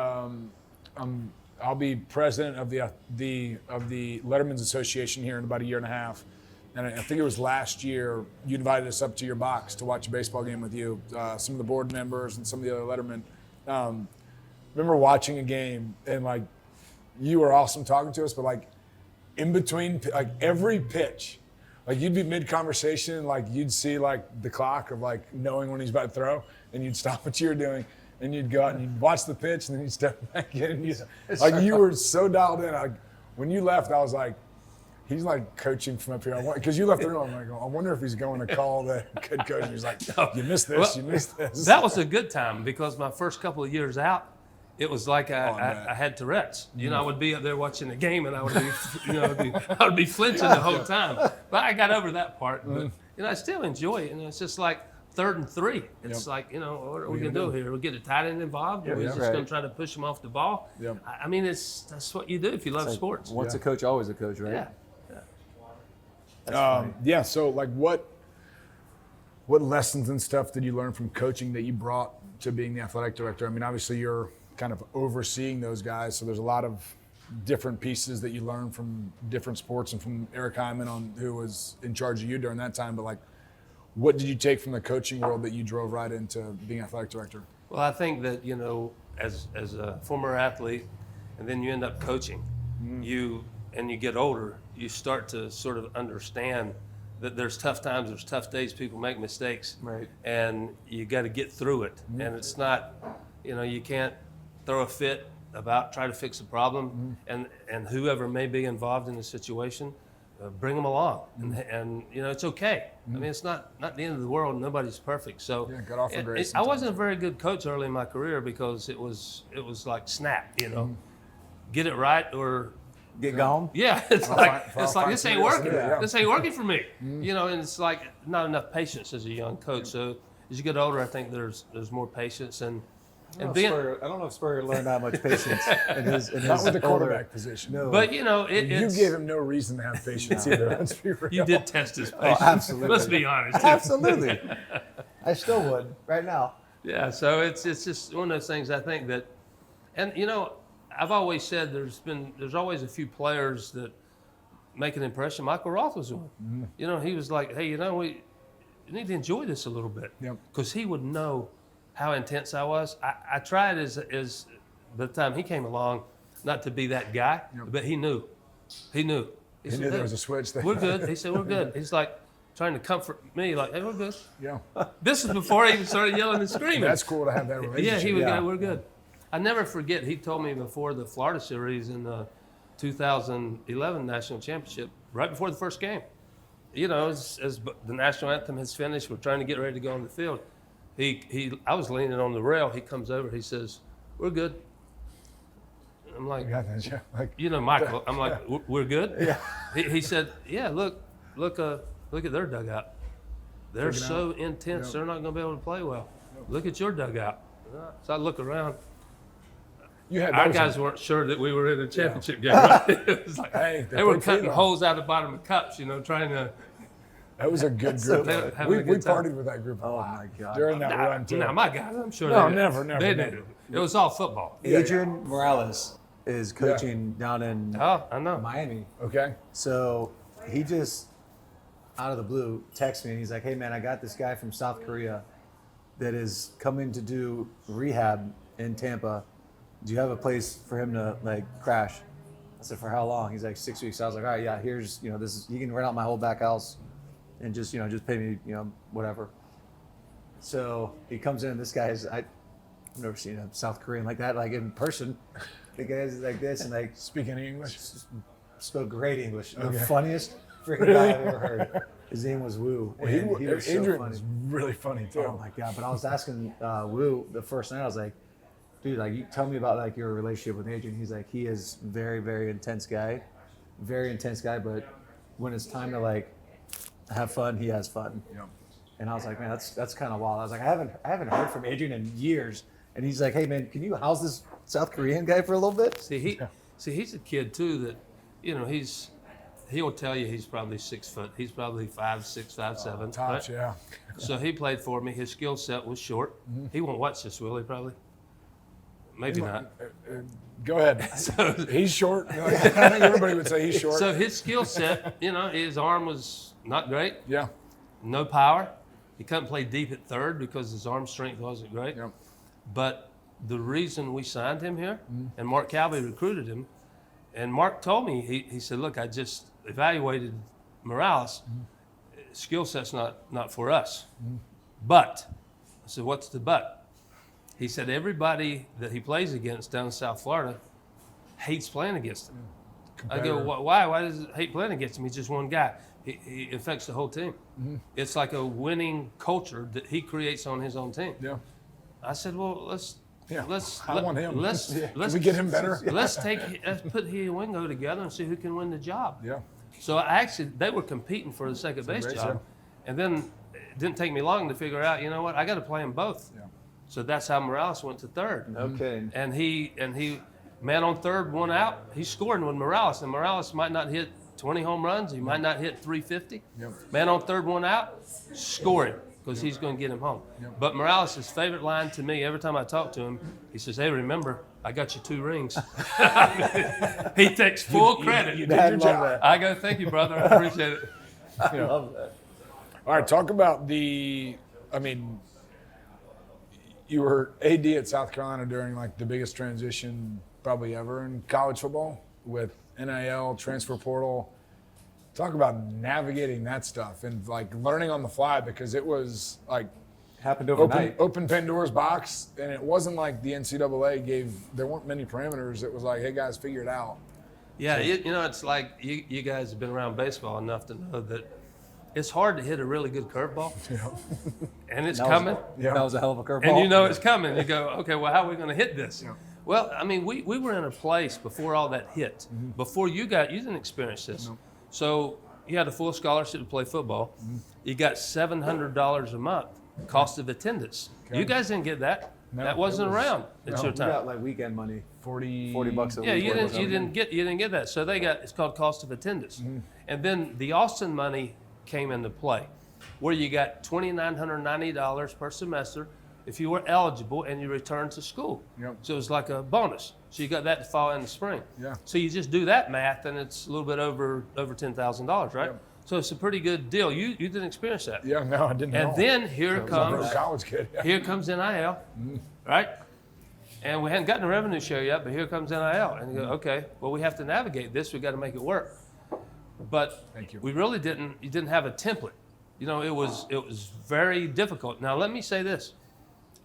I'll be president of the Letterman's Association here in about a year and a half, and I think it was last year you invited us up to your box to watch a baseball game with you, some of the board members and some of the other Lettermen. Remember watching a game and like you were awesome talking to us, but like in between, like every pitch, like you'd be mid-conversation and like you'd see like the clock of like knowing when he's about to throw, and you'd stop what you were doing and you'd go out and you'd watch the pitch and then you'd step back in. And you were so dialed in. When you left, I was like, he's like coaching from up here. Because you left the room, I'm like, I wonder if he's going to call the head coach. And he's like, you missed this, you missed this. That was a good time because my first couple of years out, it was like I had Tourette's. I would be up there watching the game, and I would be, I would be flinching the whole time. But I got over that part. But I still enjoy it. It's just like 3rd and 3. It's like what are we gonna do here? We'll get a tight end involved. Or we're just gonna try to push him off the ball. I mean, that's what you do if you love sports. Once a coach, always a coach, right? Yeah. So like, what lessons and stuff did you learn from coaching that you brought to being the athletic director? I mean, obviously you're kind of overseeing those guys, so there's a lot of different pieces that you learn from different sports and from Eric Hyman who was in charge of you during that time. But like, what did you take from the coaching world that you drove right into being athletic director? Well, I think that as a former athlete, and then you end up coaching, you get older, you start to sort of understand that there's tough times, there's tough days, people make mistakes, right? And you got to get through it. And it's not, you can't throw a fit about try to fix a problem, and whoever may be involved in the situation, bring them along, and it's okay. I mean, it's not the end of the world. Nobody's perfect. So got off the grace. I wasn't a very good coach early in my career because it was like snap, get it right or get gone. Yeah, it's like this ain't working. This ain't working for me. And it's like not enough patience as a young coach. So as you get older, I think there's more patience and. I don't know if Spurrier learned that much patience in his not with the quarterback position. No. But you gave him no reason to have patience either. Let's be real. You did test his patience. Absolutely. Let's be honest. Absolutely. I still would right now. Yeah. So it's just one of those things. I think that, and I've always said there's always a few players that make an impression. Michael Roth was one. He was like, hey, we need to enjoy this a little bit. Because he would know how intense I was. I tried as by the time he came along, not to be that guy, but he knew. He knew there was a switch there. We're good. He said, we're good. He's like, trying to comfort me, like, hey, we're good. Yeah. This is before I even started yelling and screaming. That's cool to have that relationship. Yeah, he would go, we're good. I never forget, he told me before the Florida series in the 2011 National Championship, right before the first game, you know, as the national anthem has finished, we're trying to get ready to go on the field. I was leaning on the rail. He comes over, he says, we're good. I'm like, you know, Michael, I'm like, we're good? Yeah. He said, yeah, look at their dugout. They're so intense, they're not going to be able to play well. Look at your dugout. So I look around. Our guys weren't sure that we were in a championship game. Right? It was like, they were cutting holes out the bottom of cups, you know, trying to. That was a good group. We partied with that group a lot. Oh my God. During that run too. No, my guys, I'm sure. No, they never. They did. It was all football. Adrian Morales is coaching down in I know. Miami. Okay. So he just, out of the blue, texts me and he's like, hey man, I got this guy from South Korea that is coming to do rehab in Tampa. Do you have a place for him to like crash? I said, for how long? He's like 6 weeks. I was like, all right, yeah, here's, you know, this is, you can rent out my whole back house and just, you know, just pay me, you know, whatever. So he comes in, this guy's, I've never seen a South Korean like that, like in person. The guy's like this and like speaking English. Spoke great English. The funniest freaking guy I've ever heard. His name was Wu. And he was Adrian so funny. was really funny too. Oh my God. But I was asking Wu the first night, I was like, dude, like, you tell me about like your relationship with Adrian. He's like, he is very, very intense guy, but when it's time to like have fun, he has fun. Yep. And I was like, man, that's kind of wild. I was like, I haven't heard from Adrian in years. And he's like, hey man, can you house this South Korean guy for a little bit? He's a kid too that, you know, he'll tell you he's probably 6 foot. He's probably 5'6", 5'7". Tops, right? yeah. So he played for me. His skill set was short. He won't watch this, will he? Probably. Maybe not. Go ahead. He's short. I think everybody would say he's short. So his skill set, you know, his arm was not great. Yeah. No power. He couldn't play deep at third because his arm strength wasn't great. Yeah. But the reason we signed him here, and Mark Calby recruited him, and Mark told me, he said, look, I just evaluated Morales. Skill set's not for us. But, I said, what's the but? He said everybody that he plays against down in South Florida hates playing against him. I go, why? Why does it hate playing against him? He's just one guy. He affects the whole team. It's like a winning culture that he creates on his own team. Yeah. I said, well, let's I want him. Let's Can we get him better? Let's put he and Wingo together and see who can win the job. Yeah. So they were competing for the second base job, and then it didn't take me long to figure out, you know what, I got to play them both. Yeah. So that's how Morales went to third. Okay. And he man on third, one out. He's scoring with Morales, and Morales might not hit 20 home runs. He might not hit 350. Yep. Man on third, one out, scoring because he's going to get him home. Yep. But Morales' favorite line to me, every time I talk to him, he says, hey, remember, I got you 2 rings. He takes full credit. You did your job. I go, thank you, brother. I appreciate it. I love that. All right, talk about you were AD at South Carolina during like the biggest transition probably ever in college football with NIL, transfer portal. Talk about navigating that stuff and like learning on the fly, because it was like happened overnight. Open Pandora's box, and it wasn't like the NCAA there weren't many parameters. It was like, hey guys, figure it out. Yeah, you know, it's like you guys have been around baseball enough to know that it's hard to hit a really good curveball, and it's coming. That was a hell of a curveball. And you know it's coming. You go, okay, well, how are we going to hit this? Yeah. Well, I mean, we were in a place before all that hit. Before you didn't experience this. No. So you had a full scholarship to play football. You got $700 a month cost of attendance. Okay. You guys didn't get that. No, that wasn't around at your time. You got like weekend money, $40 a week. Yeah, you didn't get that. So it's called cost of attendance. And then the Austin money came into play, where you got $2,990 per semester if you were eligible and you returned to school. Yep. So it was like a bonus. So you got that to fall in the spring. Yeah. So you just do that math, and it's a little bit over $10,000, right? Yep. So it's a pretty good deal. You didn't experience that. Yeah, no, I didn't. And then here comes college kid. Yeah. Here comes NIL, right? And we hadn't gotten a revenue share yet, but here comes NIL, and you go, okay, well, we have to navigate this. We got to make it work. But we really didn't. You didn't have a template. You know, it was very difficult. Now, let me say this.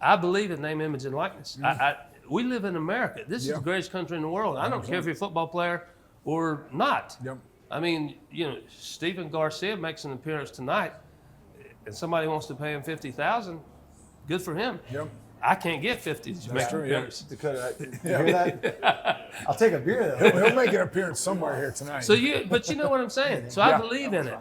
I believe in name, image, and likeness. We live in America. This is the greatest country in the world. I don't care if you're a football player or not. Yep. I mean, you know, Stephen Garcia makes an appearance tonight, and somebody wants to pay him $50,000. Good for him. Yep. I can't get 50 to make an true, yeah. appearance. Dakota, you hear that? I'll take a beer though. He'll make an appearance somewhere here tonight. But you know what I'm saying. So I believe in it.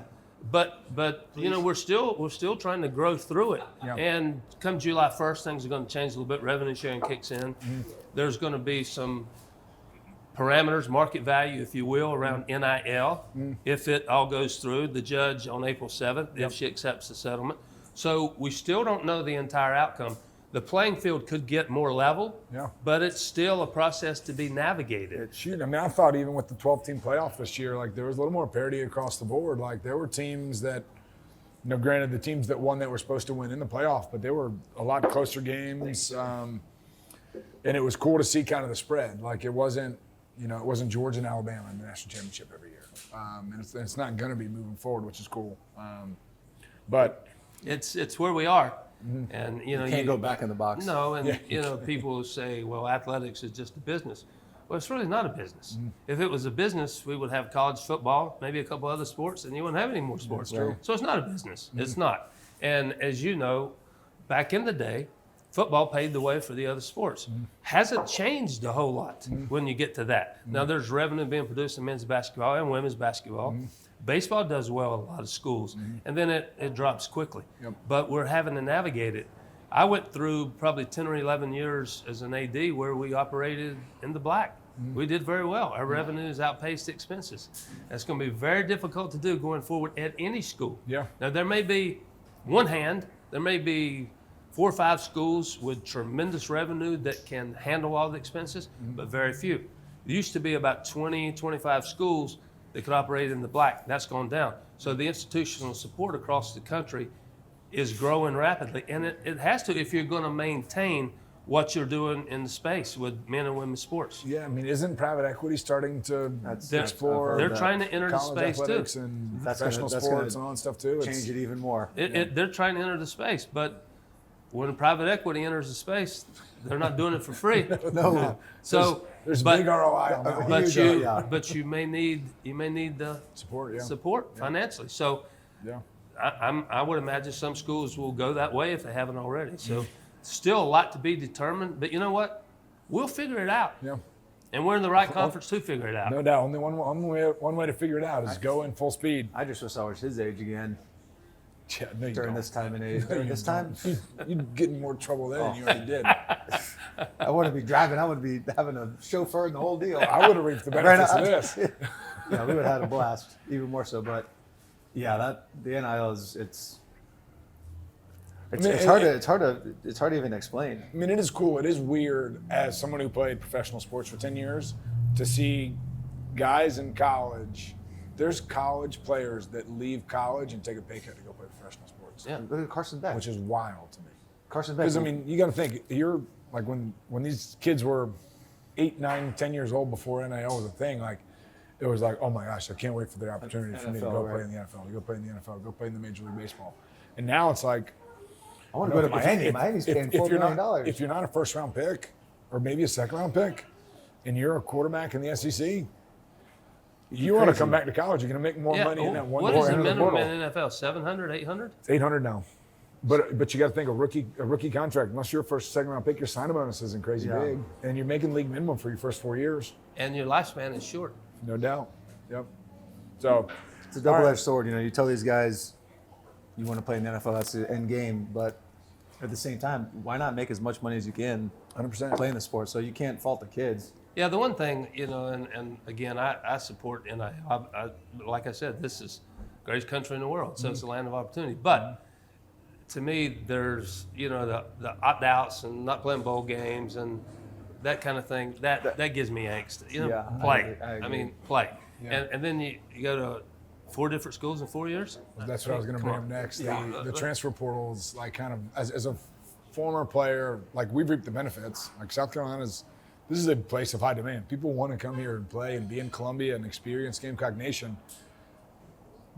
But you know, we're still trying to grow through it. Yeah. And come July 1st, things are going to change a little bit. Revenue sharing kicks in. There's going to be some parameters, market value, if you will, around NIL. If it all goes through, the judge on April 7th, if she accepts the settlement. So we still don't know the entire outcome. The playing field could get more level, but it's still a process to be navigated. Shoot, I mean, I thought even with the 12-team playoff this year, like there was a little more parity across the board. Like there were teams that, you know, granted the teams that won that were supposed to win in the playoff, but they were a lot closer games, and it was cool to see kind of the spread. Like it wasn't, you know, it wasn't Georgia and Alabama in the national championship every year, and it's not going to be moving forward, which is cool. But it's where we are. And you know, You can't go back in the box. No, and you know, people say, well, athletics is just a business. Well, it's really not a business. If it was a business, we would have college football, maybe a couple other sports, and you wouldn't have any more sports. True. So it's not a business. It's not. And as you know, back in the day, football paved the way for the other sports. Hasn't changed a whole lot when you get to that. Now there's revenue being produced in men's basketball and women's basketball. Baseball does well in a lot of schools, and then it drops quickly. But we're having to navigate it. I went through probably 10 or 11 years as an AD where we operated in the black. We did very well. Our revenues outpaced expenses. That's going to be very difficult to do going forward at any school. Now there may be there may be 4 or 5 schools with tremendous revenue that can handle all the expenses, but very few. There used to be about 20, 25 schools that could operate in the black. That's gone down. So the institutional support across the country is growing rapidly, and it has to if you're going to maintain what you're doing in the space with men and women's sports. yeah, I mean, isn't private equity starting to explore? They're trying to enter the college space athletics too. and That's professional gonna sports and all that stuff too. Change it even more. They're trying to enter the space, but when private equity enters the space, they're not doing it for free. No. So There's big ROI on that one. but you may need the support financially. So I would imagine some schools will go that way if they haven't already. So still a lot to be determined, but you know what? We'll figure it out. And we're in the right conference to figure it out. No doubt. Only one way to figure it out is go in full speed. I just wish I was his age again Yeah, no, you during don't. this time and age. During this time, You'd get in more trouble there than you already did. I wouldn't be driving. I would be having a chauffeur and the whole deal. I would have reaped the benefits of this. Yeah, we would have had a blast, even more so. But yeah, the NIL is it's hard to even explain. I mean, it is cool. It is weird as someone who played professional sports for 10 years to see guys in college. There's college players that leave college and take a pay cut to go play professional sports. Yeah. Look at Carson Beck. Which is wild to me. Carson Beck. Because, I mean, you got to think, you're like when these kids were 8, 9, 10 years old before NIL was a thing, like, it was like, oh my gosh, I can't wait for the opportunity for me to go play in the NFL, to go play in the NFL, go play in the Major League Baseball. And now it's like, I want to go to Miami. Miami's paying $4 million. If you're not a first-round pick or maybe a second-round pick and you're a quarterback in the SEC, you want to come back to college. You're going to make more money in that one What year. is the into minimum portal. in NFL? 700, 800? It's 800 now. But you got to think a rookie contract, unless you're a first, second-round pick, your sign-on bonus isn't crazy big. And you're making league minimum for your first 4 years. And your lifespan is short. No doubt. Yep. So It's a double-edged sword. You know, you tell these guys you want to play in the NFL, that's the end game. But at the same time, why not make as much money as you can 100%. playing the sport? So you can't fault the kids. Yeah, the one thing, you know, and again, I support NIL. Like I said, this is the greatest country in the world, so it's a land of opportunity. But to me, there's, you know, the opt-outs and not playing bowl games and that kind of thing. That gives me angst. You know, Yeah, play. I agree. I mean, play. Yeah. And then you go to 4 different schools in 4 years. That's what I was going to bring up next. The transfer portals, like kind of as a former player, like we've reaped the benefits. Like South Carolina's, this is a place of high demand. People want to come here and play and be in Columbia and experience Gamecock Nation.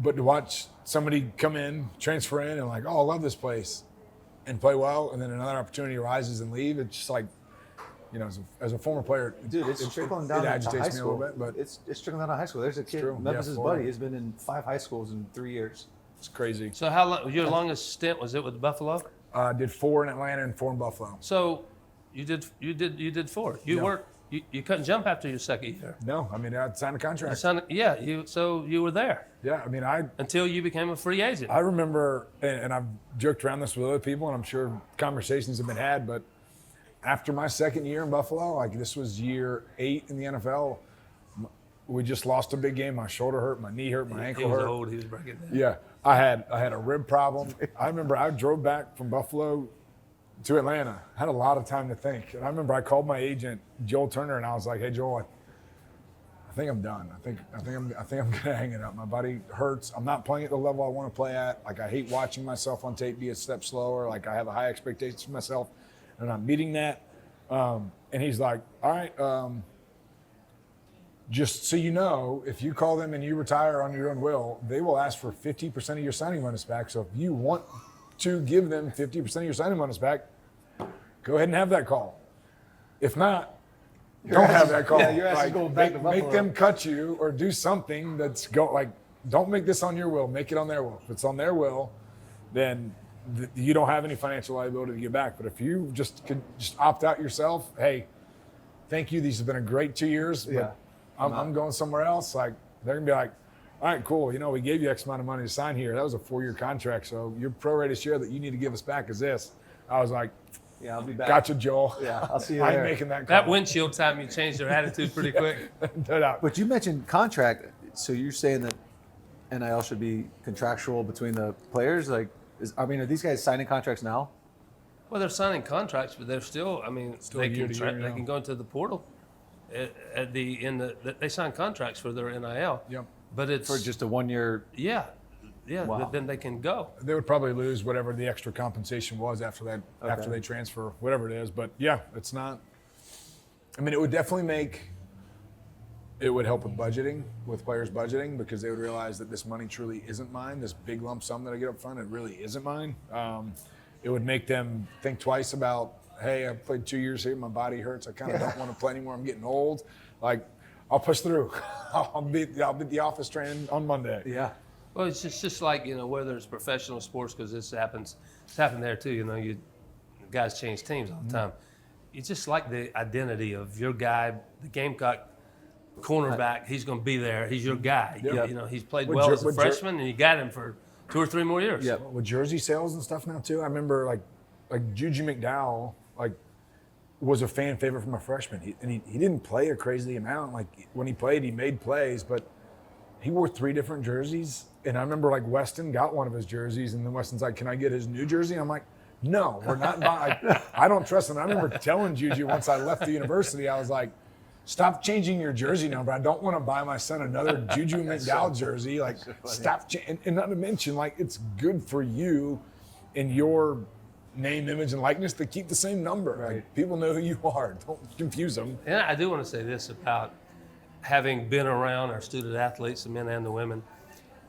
But to watch somebody come in, transfer in, and like, oh, I love this place, and play well, and then another opportunity arises and leave, it's just like, you know, as a former player, Dude, it's trickling down it to agitates high me a school. little bit, but it's trickling down to high school. There's a kid, true. Memphis's Yeah, buddy, has been in 5 high schools in 3 years. it's crazy. So how long? Your longest stint was it with Buffalo? I did 4 in Atlanta and 4 in Buffalo. So you did 4. You Yeah. worked. You couldn't jump after your second year. No, I mean, I signed a contract. So you were there Yeah, I mean, until you became a free agent. I remember, and I've joked around this with other people, and I'm sure conversations have been had, but after my second year in Buffalo, like this was year 8 in the NFL, we just lost a big game. My shoulder hurt, my knee hurt, my ankle he was hurt. old. He was breaking down. Yeah, I had a rib problem. I remember I drove back from Buffalo to Atlanta. I had a lot of time to think, and I remember I called my agent Joel Turner, and I was like, "Hey, Joel, I think I'm done. I think I'm gonna hang it up. My body hurts. I'm not playing at the level I want to play at. Like I hate watching myself on tape be a step slower. Like I have a high expectations for myself, and I'm meeting that." And he's like, "All right, just so you know, if you call them and you retire on your own will, they will ask for 50% of your signing bonus back. So if you want to give them 50% of your signing bonus back, go ahead and have that call. If not, don't have that call. Yeah, you're actually Like, going back to make Buffalo. them cut you or do something that's don't make this on your will. Make it on their will. If it's on their will, then you don't have any financial liability to get back. But if you could opt out yourself, hey, thank you. These have been a great 2 years. But Yeah. I'm going somewhere else. Like they're gonna be like, all right, cool. You know, we gave you X amount of money to sign here. That was a 4-year contract. So your prorated share that you need to give us back is this. I was like, Yeah, I'll be back. gotcha, Joel. Yeah, I'll see you I ain't there. making that call. That windshield time, you changed their attitude pretty quick. No doubt. But you mentioned contract. So you're saying that NIL should be contractual between the players? Like, are these guys signing contracts now? Well, they're signing contracts, but they're still. They year to year, they yeah. can go into the portal. They sign contracts for their NIL. Yep. But it's For just a 1 year. yeah. Wow. But then they can go. They would probably lose whatever the extra compensation was after that, after they transfer, whatever it is. But yeah, it's not. I mean, it would definitely it would help with budgeting, with players budgeting, because they would realize that this money truly isn't mine. This big lump sum that I get up front, it really isn't mine. It would make them think twice about, hey, I played 2 years here, my body hurts, I kind of don't want to play anymore, I'm getting old. Like, I'll push through. I'll be at the office training on Monday. Yeah. Well, it's just like, whether it's professional sports, because it's happened there too. Guys change teams all the time. It's just like the identity of your guy, the Gamecock cornerback. He's going to be there. He's your guy. Yep. He's played With well Jer- as a with Jer- freshman, and you got him for 2 or 3 more years. Yeah. With jersey sales and stuff now too. I remember like Juju McDowell was a fan favorite from a freshman. He didn't play a crazy amount. Like when he played, he made plays, but he wore 3 different jerseys. And I remember like Weston got one of his jerseys, and then Weston's like, "Can I get his new jersey?" I'm like, "No, we're not buying." I don't trust him. I remember telling Juju once I left the university, I was like, "Stop changing your jersey number. I don't want to buy my son another Juju McDowell jersey. Like, stop." And not to mention, like, it's good for you and your name, image, and likeness to keep the same number. Right. Like, people know who you are. Don't confuse them. And I do want to say this about having been around our student athletes, the men and the women.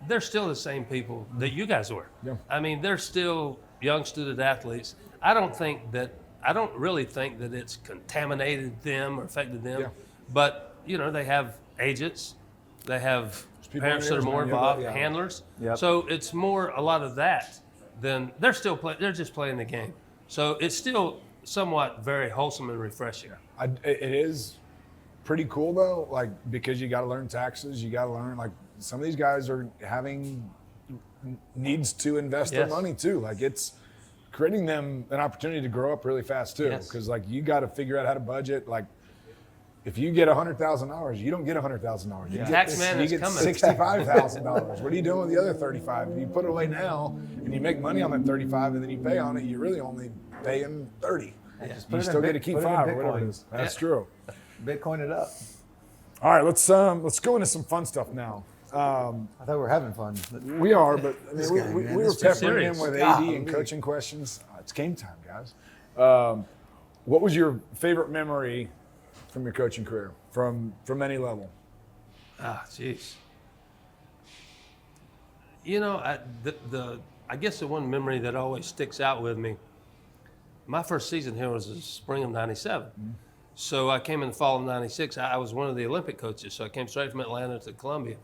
They're still the same people that you guys were. Yeah. They're still young student athletes. I don't really think that it's contaminated them or affected them. Yeah. But, they have agents. They have people parents that are on more yours, man. involved, Yeah. handlers. Yep. So it's more a lot of that than they're just playing the game. So it's still somewhat very wholesome and refreshing. It is pretty cool though, like, because you got to learn taxes. You got to learn, like, some of these guys are having needs to invest their Yes. money too. Like, it's creating them an opportunity to grow up really fast too. Yes. Because like, you got to figure out how to budget. Like, if you get $100,000, you don't get $100,000. Yeah. Taxman You is get coming. $65,000. What are you doing with the other 35? If you put it away now and you make money on that 35 and then you pay on it, you're really only paying 30. Put You it in still get to Bit- keep put it in 5 or whatever it Bitcoin. is. That's Yeah. true. Bitcoin it up. All right, let's go into some fun stuff now. I thought we were having fun. We are, but I mean, This we, guy, we, man, we were this dude's peppering in serious. with AD Golly. and coaching questions. It's game time, guys. What was your favorite memory from your coaching career, from any level? Ah, jeez. You know, I guess the one memory that always sticks out with me, my first season here was the spring of '97. So I came in the fall of '96. I was one of the Olympic coaches, so I came straight from Atlanta to Columbia.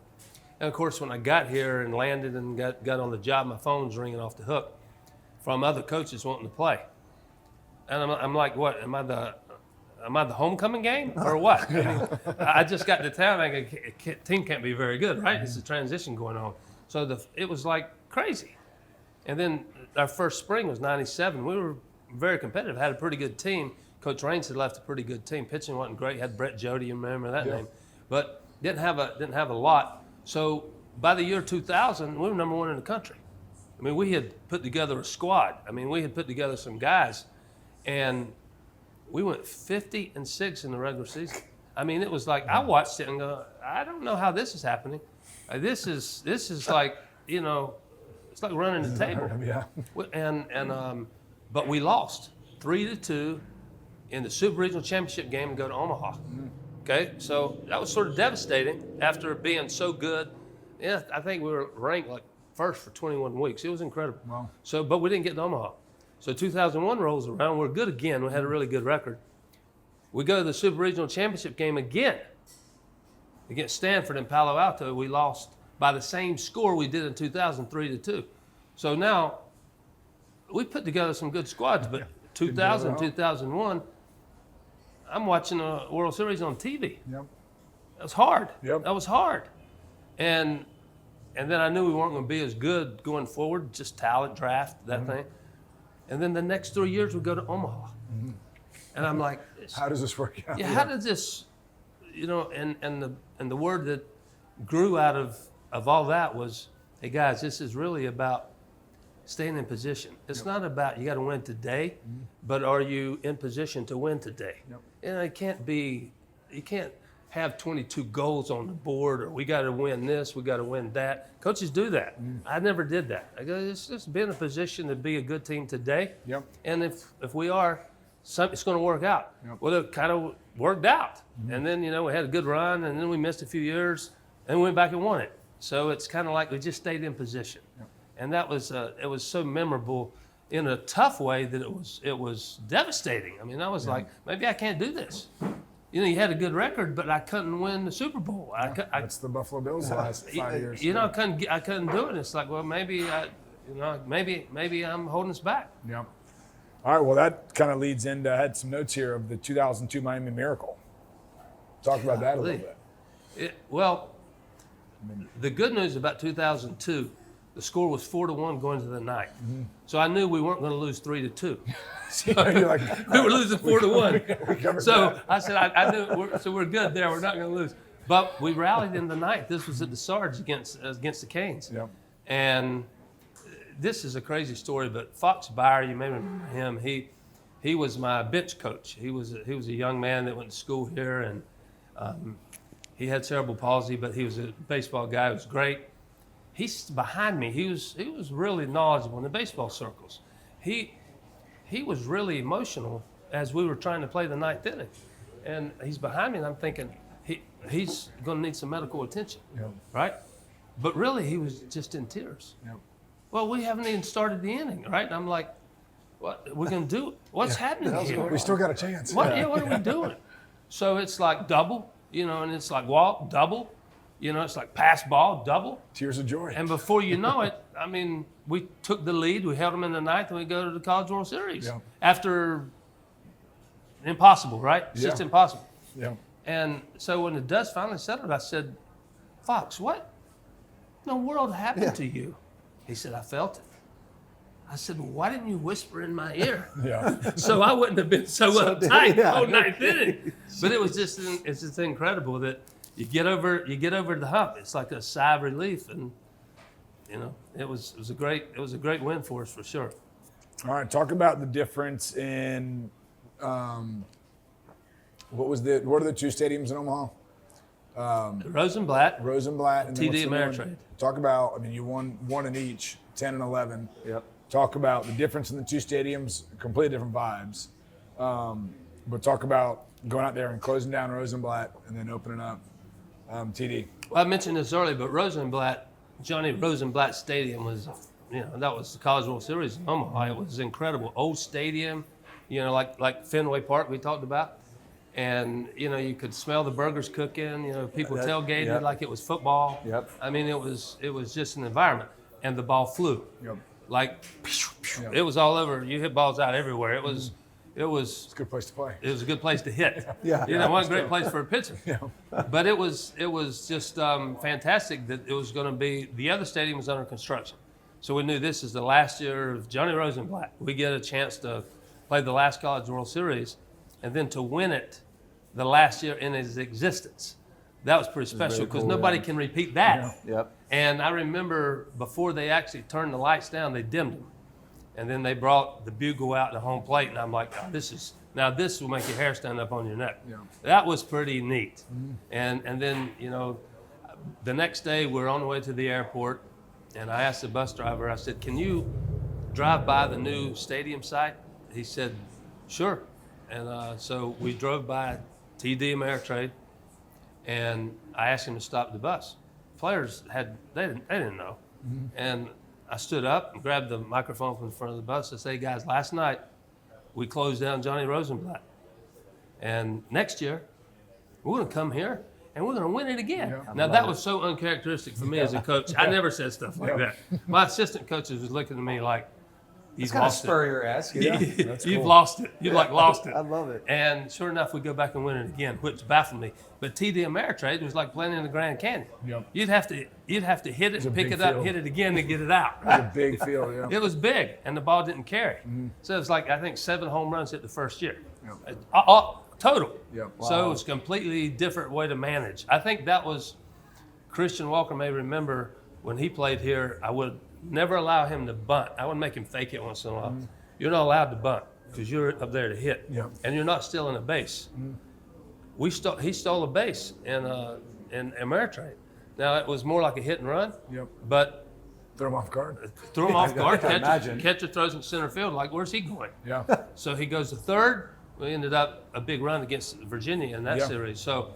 And of course, when I got here and landed and got on the job, my phone's ringing off the hook from other coaches wanting to play. And I'm like, what? Am I the homecoming game or what? I mean, I just got to town. A team can't be very good, right? It's a transition going on. So it was like crazy. And then our first spring was '97. We were very competitive. Had a pretty good team. Coach Raines had left a pretty good team. Pitching wasn't great. Had Brett Jody, you remember that name, but didn't have a lot. So by the year 2000, we were number 1 in the country. I mean, we had put together a squad. I mean, we had put together some guys, and we went 50-6 in the regular season. I mean, it was like I watched it and go, I don't know how this is happening. This is like, you know, it's like running the table. Yeah. But we lost 3-2 in the Super Regional Championship game and go to Omaha. Okay, so that was sort of devastating after being so good. Yeah, I think we were ranked like first for 21 weeks. It was incredible. Wow. So, but we didn't get to Omaha. So 2001 rolls around. We're good again. We had a really good record. We go to the Super Regional Championship game again against Stanford in Palo Alto. We lost by the same score we did in 2000, 3-2. So now we put together some good squads, but 2000, 2001, I'm watching a World Series on TV. Yep. That was hard. Yep. That was hard. And then I knew we weren't going to be as good going forward, just talent, draft, that thing. And then the next 3 years we go to Omaha. And I'm like, How does this work out? yeah, how did this, you know, and the word that grew out of all that was, hey guys, this is really about staying in position. It's not about you got to win today, but are you in position to win today? And you can't have 22 goals on the board, or we got to win this, we got to win that. Coaches do that. I never did that. I go, it's just be in a position to be a good team today. Yep. And if we are, it's going to work out. Well, it kind of worked out. And then, you know, we had a good run, and then we missed a few years, and we went back and won it. So it's kind of like we just stayed in position. And that was it was so memorable in a tough way that it was devastating. I mean, I was like, maybe I can't do this. You know, you had a good record, but I couldn't win the Super Bowl. That's the Buffalo Bills the last 5 years. You know, I couldn't do it. It's like, well, maybe maybe I'm holding us back. Yep. All right, well, that kind of leads into, I had some notes here of the 2002 Miami Miracle. Talk about that a little bit. The good news about 2002, the score was 4-1 going to the ninth. So I knew we weren't going to lose 3-2. You're like, We were losing 4-1. covered So that. I said, I knew, we're good there. We're not going to lose. But we rallied in the ninth. This was at the Sarge against the Canes. Yep. And this is a crazy story, but Fox Beyer, you may remember him. He was my bench coach. He was a young man that went to school here, and he had cerebral palsy, but he was a baseball guy. He was great. He's behind me. He was really knowledgeable in the baseball circles. He was really emotional as we were trying to play the ninth inning, and he's behind me, and I'm thinking he's going to need some medical attention, right? But really, he was just in tears. Well, we haven't even started the inning, right? And I'm like, what? We're going to do it. What's happening here? We still got a chance. What are we doing? So it's like double, you know, and it's like walk, double, you know, it's like pass ball, double. Tears of joy. And before you know it, I mean, we took the lead, we held them in the ninth, and we go to the College World Series. After impossible, right? It's just impossible. Yeah. And so when the dust finally settled, I said, Fox, what in the world happened to you? He said, I felt it. I said, well, why didn't you whisper in my ear? So I wouldn't have been so uptight all ninth inning. But it was just, it's just incredible that you get over the hump. It's like a sigh of relief, and you know, it was a great win for us for sure. All right, talk about the difference in what are the two stadiums in Omaha? Rosenblatt, and then TD what's the one? Ameritrade. Talk about, I mean, you won one in each, 10 and 11. Yep. Talk about the difference in the two stadiums, completely different vibes. But talk about going out there and closing down Rosenblatt and then opening up TD. Well, I mentioned this earlier, but Rosenblatt Johnny Rosenblatt Stadium was, that was the College World Series in Omaha. It was incredible. Old stadium, like Fenway Park we talked about. And, you could smell the burgers cooking, people tailgated yep. like it was football. Yep. I mean, it was just an environment. And the ball flew. Yep. Like, it was all over. You hit balls out everywhere. It was It's a good place to play. It was a good place to hit. Yeah. It wasn't a great place for a pitcher. But it was just fantastic that it was going to be. The other stadium was under construction, so we knew this is the last year of Johnny Rosenblatt. We get a chance to play the last College World Series, and then to win it the last year in its existence. That was pretty special because nobody can repeat that. Yep. And I remember before they actually turned the lights down, they dimmed them. And then they brought the bugle out to home plate, and I'm like, oh, this will make your hair stand up on your neck. Yeah. That was pretty neat. And then, the next day we're on the way to the airport, and I asked the bus driver, I said, can you drive by the new stadium site? He said, sure. And so we drove by TD Ameritrade, and I asked him to stop the bus. Players they didn't know. And I stood up and grabbed the microphone from the front of the bus and said, hey guys, last night we closed down Johnny Rosenblatt. And next year, we're going to come here and we're going to win it again. Yeah. Now, that was so uncharacteristic for me as a coach. I never said stuff like that. My assistant coaches was looking at me like, It's kind of Spurrier-esque. You've lost it. You've lost it. I love it. And sure enough, we go back and win it again, which baffled me. But TD Ameritrade was like playing in the Grand Canyon. Yep. You'd have to hit it, a pick big it up, field. hit it again to get it out. It's a big field, yeah. It was big, and the ball didn't carry. So it was like, I think 7 home runs hit the first year. Yep. Total. Yep. So it was a completely different way to manage. I think that was, Christian Walker may remember when he played here, I would never allow him to bunt. I would make him fake it once in a while. You're not allowed to bunt because you're up there to hit. Yep. And you're not stealing a base. He stole a base in Ameritrade. Now, it was more like a hit and run, Yep. but Throw him off guard. threw him off guard. can imagine. Catcher throws in center field. Like, where's he going? Yeah. So he goes to third. We ended up a big run against Virginia in that Yeah. series. So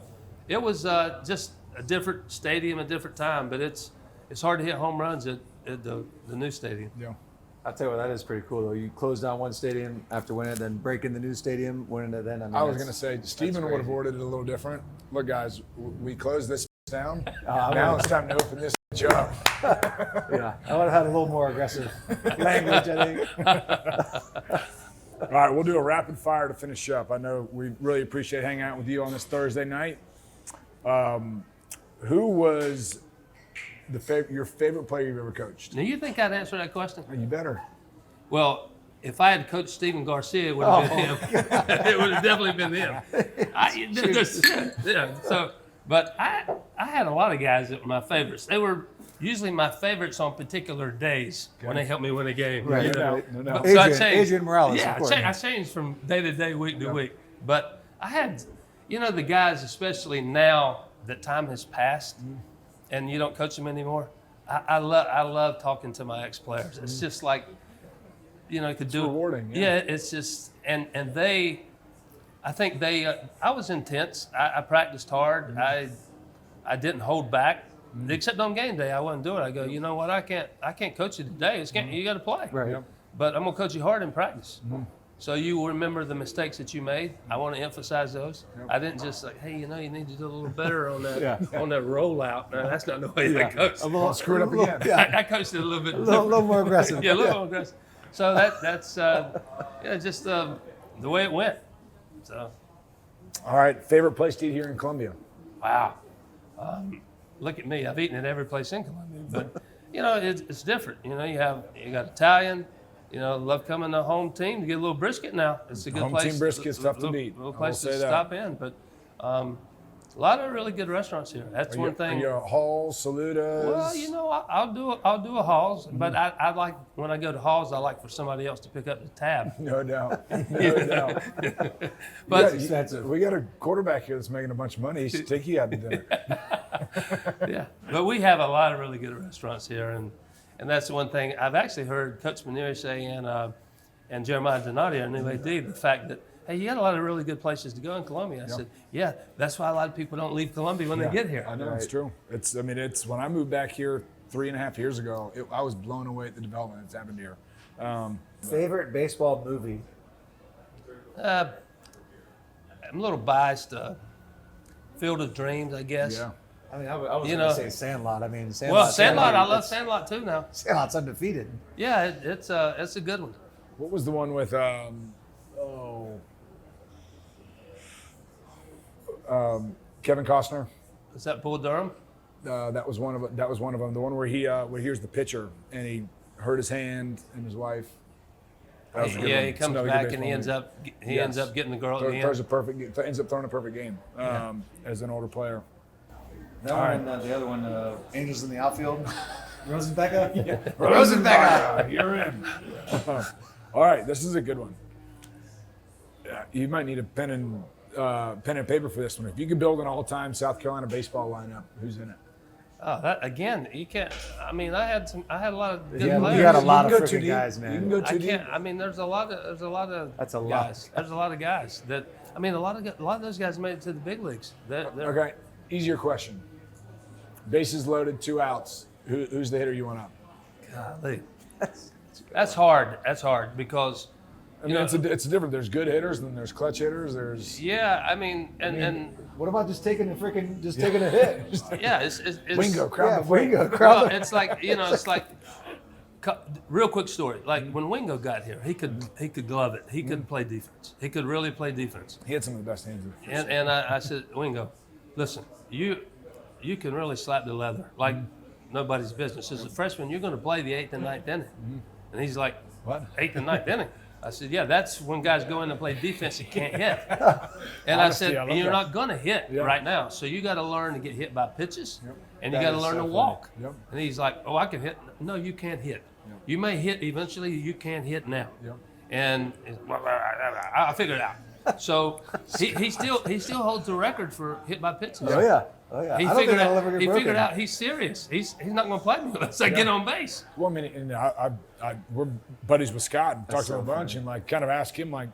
it was just a different stadium, a different time. But it's hard to hit home runs at the new stadium. Yeah. I'll tell you what, that is pretty cool, though. You close down one stadium after winning it, then break in the new stadium, winning it then. I was going to say, Stephen would have ordered it a little different. Look, guys, we closed this down. Now it's time to open this up. Yeah, I would have had a little more aggressive language, I think. All right, we'll do a rapid fire to finish up. I know we really appreciate hanging out with you on this Thursday night. Who was your favorite player you've ever coached? Now, you think I'd answer that question? You better. Well, if I had coached Steven Garcia, it would have been him. It would have definitely been him. But I had a lot of guys that were my favorites. They were usually my favorites on particular days when they helped me win a game. Right, you know? right. No. So I changed. Adrian Morales, Yeah, of course. I changed from day to day, week to week. But I had, the guys, especially now that time has passed and you don't coach them anymore, I love talking to my ex-players. It's just like, could do rewarding, it. yeah. It's just, and they, I think they, I was intense. I practiced hard. I didn't hold back. Except on game day, I wouldn't do it. I go, you know what? I can't coach you today. You got to play. Right. Yep. But I'm gonna coach you hard in practice. So you remember the mistakes that you made. I want to emphasize those. I didn't just like, hey, you need to do a little better on that on that rollout. No, that's not the way I coach. I'll screw it up again. I coached it a little bit. A little more aggressive. Yeah, a little more aggressive. So that's just the way it went. So. All right, favorite place to eat here in Columbia? Wow. Look at me. I've eaten at every place in Columbia, but it's different. You got Italian. Love coming to home team to get a little brisket now. It's a good Home place. team brisket's tough to beat. Little I place will to say that. stop in, but a lot of really good restaurants here. That's one thing. Are you a Halls, Saludas? Well, I'll do a Halls, but I like when I go to Halls, I like for somebody else to pick up the tab. No doubt. No doubt. But we got a quarterback here that's making a bunch of money. He should take you out to dinner. yeah, but we have a lot of really good restaurants here, and that's the one thing I've actually heard Coach Maneri say and Jeremiah Donati, our new AD, the fact that, hey, you got a lot of really good places to go in Columbia. I said, that's why a lot of people don't leave Columbia when they get here. I know, it's true. It's when I moved back here 3.5 years ago. I was blown away at the development that's happened here. Favorite baseball movie? I'm a little biased. Field of Dreams, I guess. Yeah. I mean, I was You going know- to say Sandlot. I mean, Well, Sandlot. Sandlot, I love Sandlot too now. Sandlot's undefeated. Yeah, it's a good one. What was the one with Kevin Costner? Is that Bull Durham? That was one of them. The one where here's the pitcher and he hurt his hand and his wife. That was a good Yeah, one. he It's comes another good back and baseball he ends movie. up ends up getting the girl at the Throws end. ends up throwing a perfect game as an older player. That All one right. and the other one, Angels in the Outfield. Rosenbecca? Rosenbecca, you're in. All right, this is a good one. You might need a pen and paper for this one. If you could build an all-time South Carolina baseball lineup, who's in it? Oh, that again, you can't. I mean, I had a lot of good Yeah, players. you got a You lot can of go too freaking deep. guys, You man. can go I too deep. can't. I mean, there's a lot of That's a lot. guys. There's a lot of guys that. I mean, a lot of those guys made it to the big leagues. They're, Okay, easier question. Bases loaded, 2 outs. Who's the hitter you want up? Golly. That's hard. That's hard because I mean, it's different. There's good hitters, and then there's clutch hitters. There's yeah. I mean, and What about just taking a hit? yeah, it's Wingo, crowd the Wingo, Well, it's like it's like real quick story. Like when Wingo got here, he could glove it. He could play defense. He could really play defense. He had some of the best hands. And I said, Wingo, listen, you can really slap the leather like nobody's business. As a freshman, you're going to play the 8th and 9th inning. And he's like, What? 8th and 9th inning? I said, yeah, that's when guys go in and play defense and can't hit. And Honesty, I said, I love you're that. not going to hit Yeah. right now. So you got to learn to get hit by pitches, and you That got to is learn so to funny. walk. Yep. And he's like, oh, I can hit. No, you can't hit. You may hit eventually. You can't hit now. Yep. And I figured it out. So he still holds the record for hit by pitches. Oh yeah. He I don't figured think I'll ever out. get He broken. figured out he's serious. He's not going to play me unless I get on base. 1 minute, and we're buddies with Scott and talked to him a so bunch, and like kind of asked him like,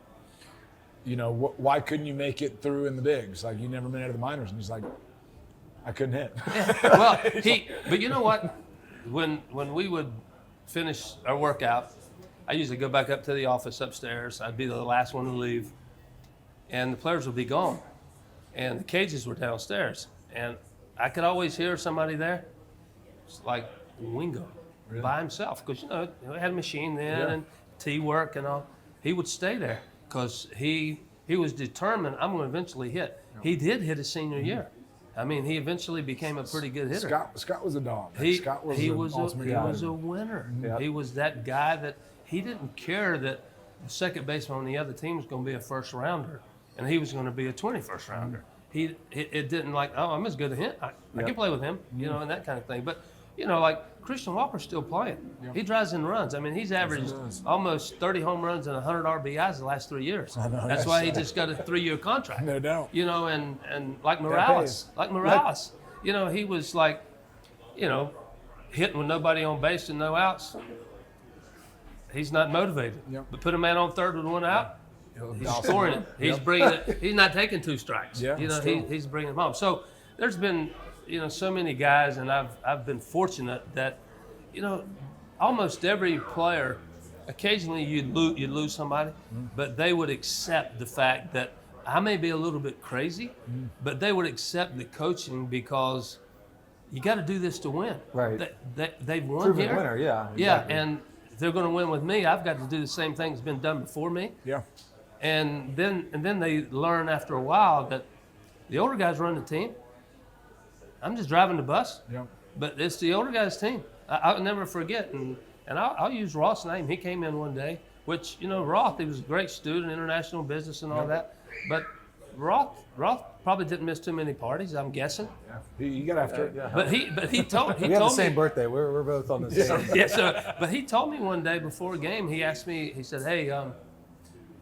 why couldn't you make it through in the bigs? Like you never made it out of the minors, and he's like, I couldn't hit. Well, but you know what? When we would finish our workout, I usually go back up to the office upstairs. I'd be the last one to leave, and the players would be gone, and the cages were downstairs, and I could always hear somebody there. It's like Wingo by himself, because he had a machine then and tee work and all. He would stay there because he was determined. I'm going to eventually hit. He did hit his senior year. I mean, he eventually became a pretty good hitter. Scott was a dog. Scott was he the was ultimate he guy. was a winner. Yeah. He was that guy that he didn't care that the second baseman on the other team was going to be a first rounder, and he was going to be a 21st rounder. It didn't like, oh, I'm as good as him. I can play with him, and that kind of thing. But like Christian Walker's still playing. He drives in runs. I mean, he's averaged almost 30 home runs and 100 RBIs the last 3 years. That's why he just got a 3-year contract. No doubt. And like Morales, he was like, hitting with nobody on base and no outs. He's not motivated. Yep. But put a man on third with 1 out, he's scoring it. He's bringing it. He's not taking 2 strikes. Yeah, it's true. He's bringing them home. So there's been, so many guys, and I've been fortunate that, almost every player, occasionally you'd lose somebody, but they would accept the fact that I may be a little bit crazy, but they would accept the coaching because you got to do this to win. Right. They've won Proven here. winner, yeah. Yeah, exactly. and if they're going to win with me, I've got to do the same thing that's been done before me. Yeah. And then they learn after a while that the older guys run the team. I'm just driving the bus. Yeah. But it's the older guys' team. I'll never forget, and I'll use Roth's name. He came in one day, which, Roth, he was a great student, international business and all that. But Roth probably didn't miss too many parties, I'm guessing. He got after it. But he told we have the me. same birthday. We're both on the same. Yeah, but he told me one day before a game, he asked me, he said, hey,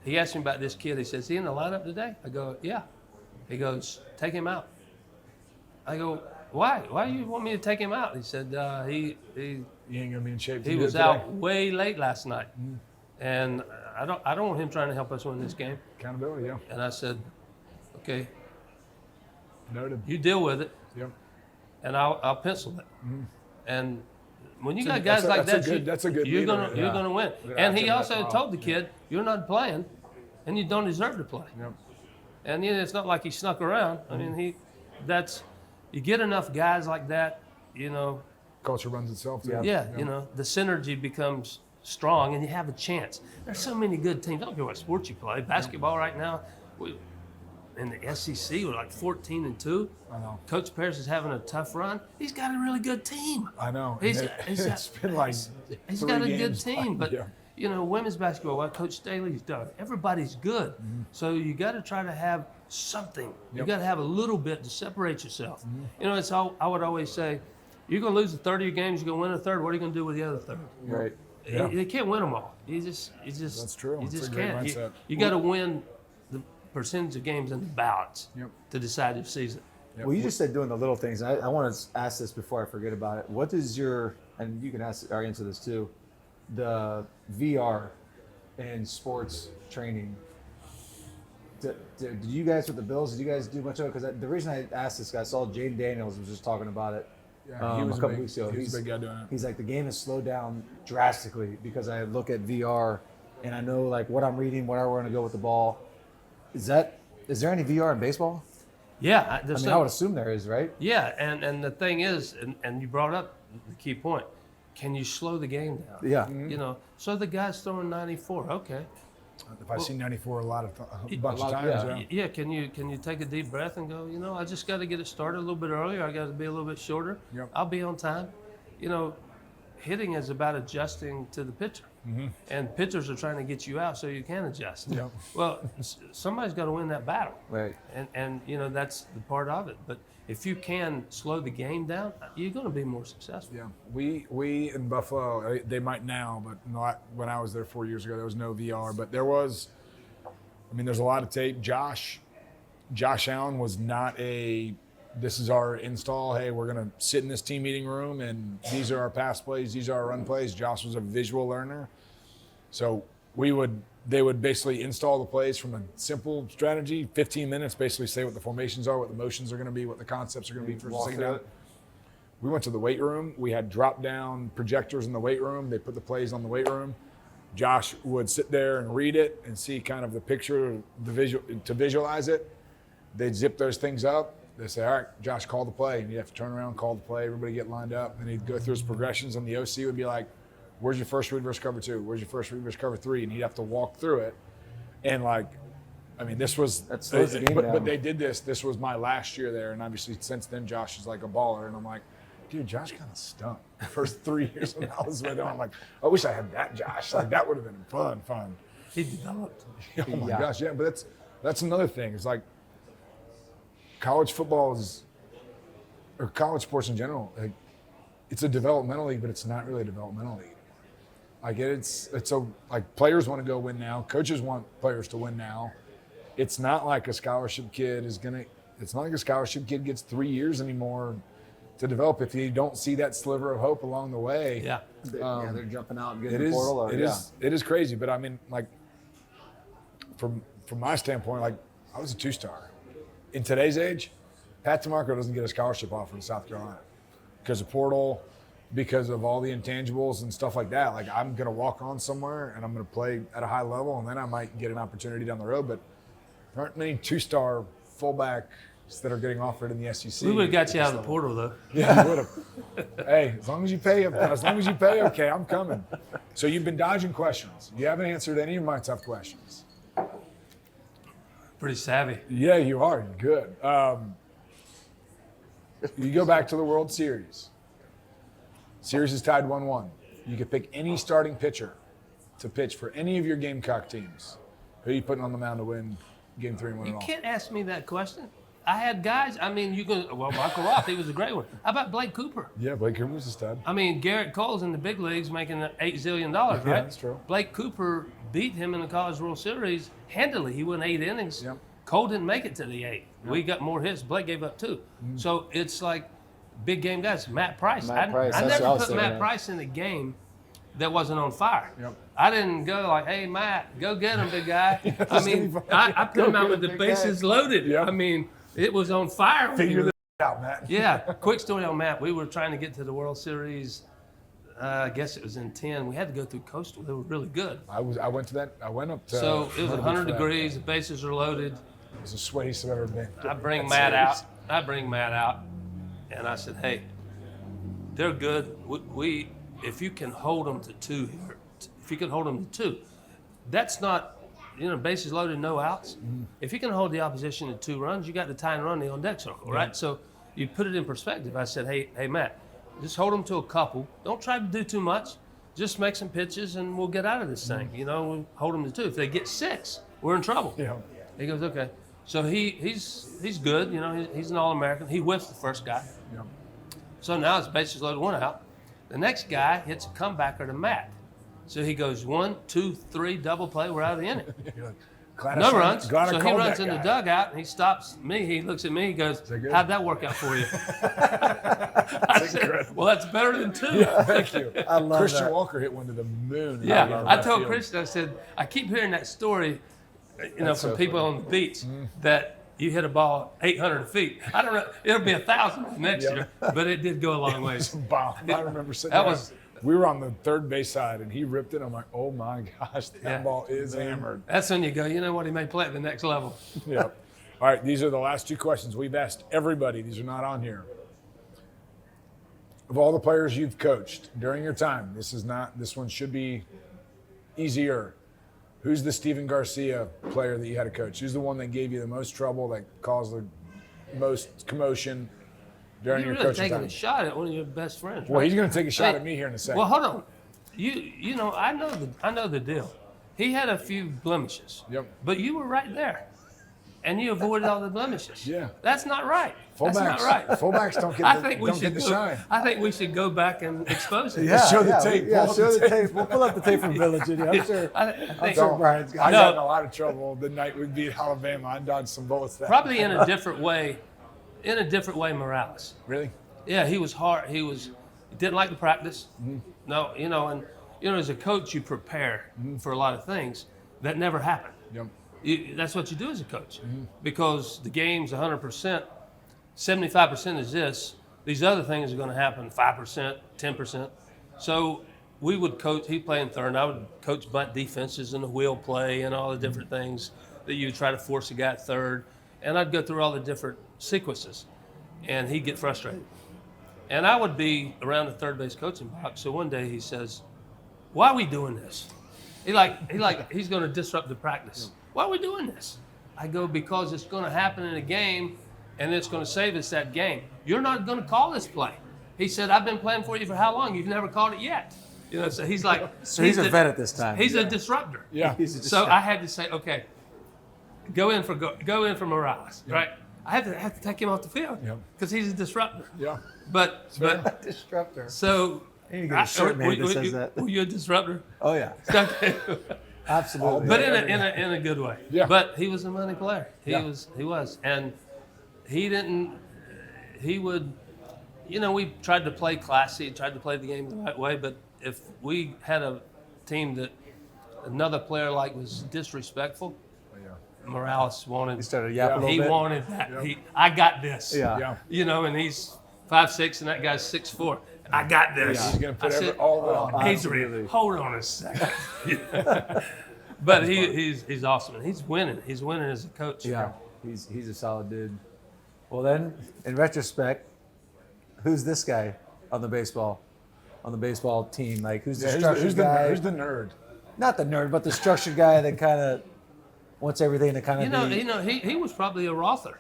he asked me about this kid. He says, is he in the lineup today? I go, yeah. He goes, take him out. I go, why? Why do you want me to take him out? He said, he You ain't gonna be in shape. to he do was it today. out way late last night. And I don't want him trying to help us win this game. Accountability, yeah. And I said, okay, Noted. you deal with it, Yeah. and I'll pencil it. And when you got guys like that, that's a good you're leader, gonna you're gonna win. Good And he actor, also that's told the kid, "You're not playing, and you don't deserve to play." Yep. And it's not like he snuck around. I mean, you get enough guys like that, Culture runs itself. Too. Yeah, the synergy becomes strong, and you have a chance. There's so many good teams. I don't care what sport you play. Basketball right now, in the SEC, we're like 14-2. I know. Coach Parrish is having a tough run. He's got a really good team. I know. He's Been like he's 3 got a good games. team, but Yeah. women's basketball, what Coach Staley's done, everybody's good. So you got to try to have something. You got to have a little bit to separate yourself. It's all I would always say. You're going to lose a third of your games. You're going to win a third. What are you going to do with the other third? Right. You can't win them all. You just That's true. You That's just a great can't. mindset. You got to win the percentage of games in the balance Yep. to decide your season. Well, you just said doing the little things. I want to ask this before I forget about it. What is and you can answer this too, the VR and sports training? Did you guys with the Bills, did you guys do much of it? Because the reason I asked this guy, I saw Jaden Daniels was just talking about it Yeah, he was a couple weeks ago. He's a big guy doing it. He's like, the game has slowed down drastically because I look at VR and I know like what I'm reading, where I want to go with the ball. Is there any VR in baseball? Yeah, I would assume there is, right? Yeah, and the thing is, and you brought up the key point. Can you slow the game down? Yeah. So the guy's throwing 94. Okay. If I see 94 a bunch of lot- times, yeah. Yeah. Can you take a deep breath and go? I just got to get it started a little bit earlier. I got to be a little bit shorter. Yep. I'll be on time. Hitting is about adjusting to the pitcher, and pitchers are trying to get you out so you can adjust. Yep. Well, somebody's got to win that battle. Right. And that's the part of it. But if you can slow the game down, you're going to be more successful. Yeah, we in Buffalo, they might now, but not when I was there 4 years ago. There was no VR, but there was. There's a lot of tape. Josh Allen was not this is our install. Hey, we're gonna sit in this team meeting room, and these are our pass plays, these are our run plays. Josh was a visual learner, so they would basically install the plays from a simple strategy, 15 minutes, basically say what the formations are, what the motions are going to be, what the concepts are going to be for the second down. We went to the weight room. We had drop-down projectors in the weight room. They put the plays on the weight room. Josh would sit there and read it and see kind of the picture, to visualize it. They'd zip those things up. They'd say, all right, Josh, call the play. And you'd have to turn around, call the play, everybody get lined up. And he'd go through his progressions, and the OC would be like, where's your first read versus cover 2? Where's your first read versus cover 3? And he'd have to walk through it. And this was That slows the game down. But they did this. This was my last year there, and obviously since then Josh is like a baller. And I'm like, dude, Josh kind of stunk the first 3 years when I was with him. I'm like, I wish I had that Josh. Like that would have been fun. He developed. Oh my gosh, yeah. But that's another thing. It's like college football or college sports in general. Like, it's a developmental league, but it's not really a developmental league. Like players want to go win now. Coaches want players to win now. It's not like a scholarship kid it's not like a scholarship kid gets 3 years anymore to develop if you don't see that sliver of hope along the way. Yeah. They're jumping out and getting It the is, portal. it is crazy, but from my standpoint, I was a 2-star. In today's age, Pat DeMarco doesn't get a scholarship offer in South Carolina because of portal, because of all the intangibles and stuff like that. Like, I'm going to walk on somewhere and I'm going to play at a high level, and then I might get an opportunity down the road. But there aren't many 2-star fullbacks that are getting offered in the SEC. We would have got you out of the portal, though. Yeah, you would have. Hey, as long as you pay, okay, I'm coming. So you've been dodging questions. You haven't answered any of my tough questions. Pretty savvy. Yeah, you are. Good. You go back to the World Series. Series is tied 1-1. You could pick any starting pitcher to pitch for any of your Gamecock teams. Who are you putting on the mound to win Game 3 and win it You all? can't ask me that question. I had guys. Michael Roth, he was a great one. How about Blake Cooper? Yeah, Blake Cooper's a stud. Garrett Cole's in the big leagues making $8 zillion, right? Yeah, that's true. Blake Cooper beat him in the College World Series handily. He went 8 innings. Yep. Cole didn't make it to the 8. We got more hits. Blake gave up 2. So it's like big game guys. Matt Price. Matt Price, I that's what I never was put thinking Matt of. Price in a game that wasn't on fire. Yep. I didn't go like, hey, Matt, go get him, big guy. That's gonna be fun. I put him out with the big bases loaded. Yep. It was on fire. Figure this out, Matt. Yeah, quick story on Matt. We were trying to get to the World Series I guess it was in 10. We had to go through Coastal. They were really good. I went to that. I went up to. So it was Myrtle 100 Beach for that. degrees. The bases are loaded. It was the sweatiest I've ever been. I bring That's Matt serious. out, and I said, "Hey, they're good. We if you can hold them to 2 here, if you can hold them to 2, that's not." Bases loaded, no outs. If you can hold the opposition to 2 runs, you got the tying run on deck circle, right? So you put it in perspective. I said, hey, Matt, just hold them to a couple. Don't try to do too much. Just make some pitches, and we'll get out of this thing. We'll hold them to 2. If they get 6, we're in trouble. Yeah. He goes, okay. So he's good. He's an All-American. He whiffs the first guy. Yeah. So now it's bases loaded, 1 out. The next guy hits a comebacker to Matt. So he goes 1, 2, 3, double play. We're out of the inning. You're like, glad I No saw- runs. glad I So he called runs that in the guy. dugout and he stops me. He looks at me. He goes, that good? "How'd that work out for you?" I said, incredible. "Well, that's better than 2." Thank you. I love Christian that. Walker hit one to the moon. Yeah, love I that told field. Christian, I said, I keep hearing that story, That's from so people funny. on the beach that you hit a ball 800 feet. I don't know. It'll be 1,000 next Yeah. year, but it did go a long ways. Bomb. I remember sitting That there. was- We were on the third base side, and he ripped it. I'm like, oh my gosh, that Yeah. ball is hammered. That's when you go, you know what? He may play at the next level. Yep. All right, these are the last 2 questions we've asked everybody. These are not on here. Of all the players you've coached during your time, this one should be easier. Who's the Steven Garcia player that you had to coach? Who's the one that gave you the most trouble, that caused the most commotion during You're your really coaching taking time? a shot at one of your best friends. Well, right? he's going to take a shot Hey, at me here in a second. Well, hold on. I know the deal. He had a few blemishes. Yep. But you were right there, and you avoided all the blemishes. Yeah. That's not right. Fullbacks, That's not right. fullbacks don't get I the, think we don't should get the go, shine. I think we should go back and expose it. show the tape. Yeah, Pull up show the the tape. tape. We'll pull up the tape from Village. I'm sure. I I'm think sure Brian's I got. No. got in a lot of trouble the night we beat Alabama. I dodged some bullets. That probably in a different way. In a different way, Morales. Really? Yeah, he was hard. He didn't like the practice. Mm-hmm. No, as a coach, you prepare for a lot of things that never happen. Yep. That's what you do as a coach, Mm-hmm. because the game's 100%, 75% is this. These other things are going to happen 5%, 10%. So we would coach. He'd play in third, and I would coach bunt defenses and the wheel play and all the different things that you try to force a guy at third. And I'd go through all the different sequences, and he'd get frustrated. And I would be around the third base coaching box. So one day he says, "Why are we doing this?" He's going to disrupt the practice. Why are we doing this? I go, because it's going to happen in a game, and it's going to save us that game. You're not going to call this play. He said, "I've been playing for you for how long? You've never called it yet." So he's like, So he's a vet at this time. He's a disruptor. Yeah. He's a So I had to say, okay, go in for Morales, right? I have to take him off the field Yep. because he's a disruptor. Yeah. But disruptor. so You need to get a shirt made that says that. were you a disruptor? Oh yeah, Okay. absolutely. But in a good way. Yeah. But he was a money player. He Yeah. was, and he didn't. He would, we tried to play classy, tried to play the game the right way. But if we had a team that another player was disrespectful, Morales wanted. He started yapping a little He bit. wanted that. I got this. Yeah. Yeah. And he's 5'6", and that guy's 6'4". I got this. He's going to put I said, all of it on. Absolutely. Adrian, hold on a second. But he's awesome, and he's winning. He's winning as a coach. Yeah, he's a solid dude. Well then, in retrospect, who's this guy on the baseball team? Like who's the structured guy? Who's the nerd? Not the nerd, but the structured guy that kind of wants everything to kind of be. He was probably a Rother.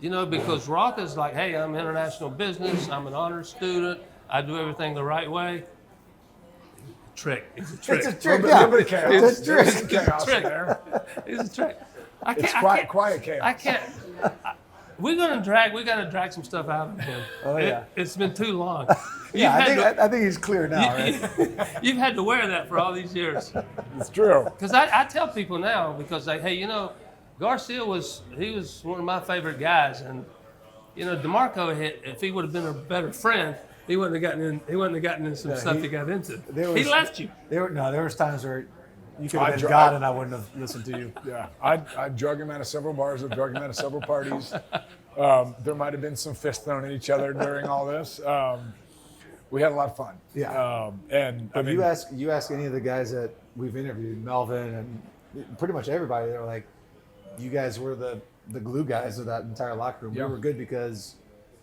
Because Roth is like, hey, I'm international business. I'm an honors student. I do everything the right way. Trick. It's a trick. It's a trick. A Yeah, little bit of chaos. It's a trick. There's some chaos in trick. there. It's a trick. It's quiet chaos. I can't. We gotta drag some stuff out of him. Oh, yeah. It's been too long. Yeah, You've I think he's clear now, right? You've had to wear that for all these years. It's true. Because I tell people now, because hey, Garcia was one of my favorite guys, and DeMarco, if he would have been a better friend, he wouldn't have gotten in some stuff he got into. He left you. There was times where you could have been tried. God and I wouldn't have listened to you. Yeah, I drug him out of several bars. I've drugged him out of several parties. There might have been some fists thrown at each other during all this. we had a lot of fun. Yeah. And But you ask any of the guys that we've interviewed, Melvin and pretty much everybody, they're like, you guys were the glue guys of that entire locker room. Yeah. We were good because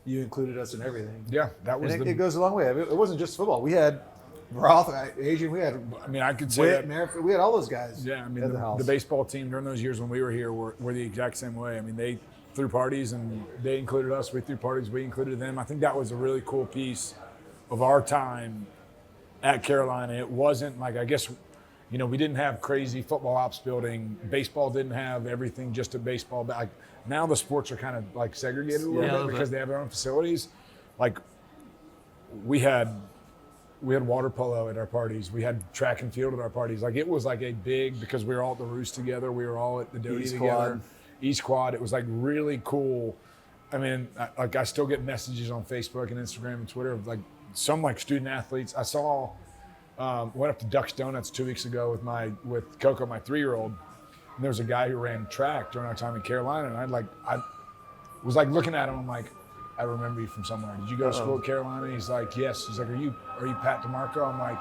you included us in everything. yeah, that was And it goes a long way. I mean, it wasn't just football. We had Roth, Adrian, we had I mean, I could say Whit, that. Merrifield, we had all those guys. Yeah, I mean, at the house. the baseball team during those years when we were here were the exact same way. I mean, they threw parties and they included us. We threw parties, we included them. I think that was a really cool piece of our time at Carolina. It wasn't like, I guess, you know, we didn't have crazy football ops building. Baseball didn't have everything just at baseball. But like, now the sports are kind of like segregated a little bit because they have their own facilities. Like we had water polo at our parties. We had track and field at our parties. Like it was like a big, because we were all at the Roost together. We were all at the Doty together. East Quad. It was like really cool. I mean, I still get messages on Facebook and Instagram and Twitter of like some like student athletes. I saw, went up to Duck's Donuts 2 weeks ago with Coco, my 3-year-old. And there was a guy who ran track during our time in Carolina. And I was like looking at him. I'm like, I remember you from somewhere. Did you go to school at Carolina? He's like, yes. He's like, are you Pat DeMarco? I'm like,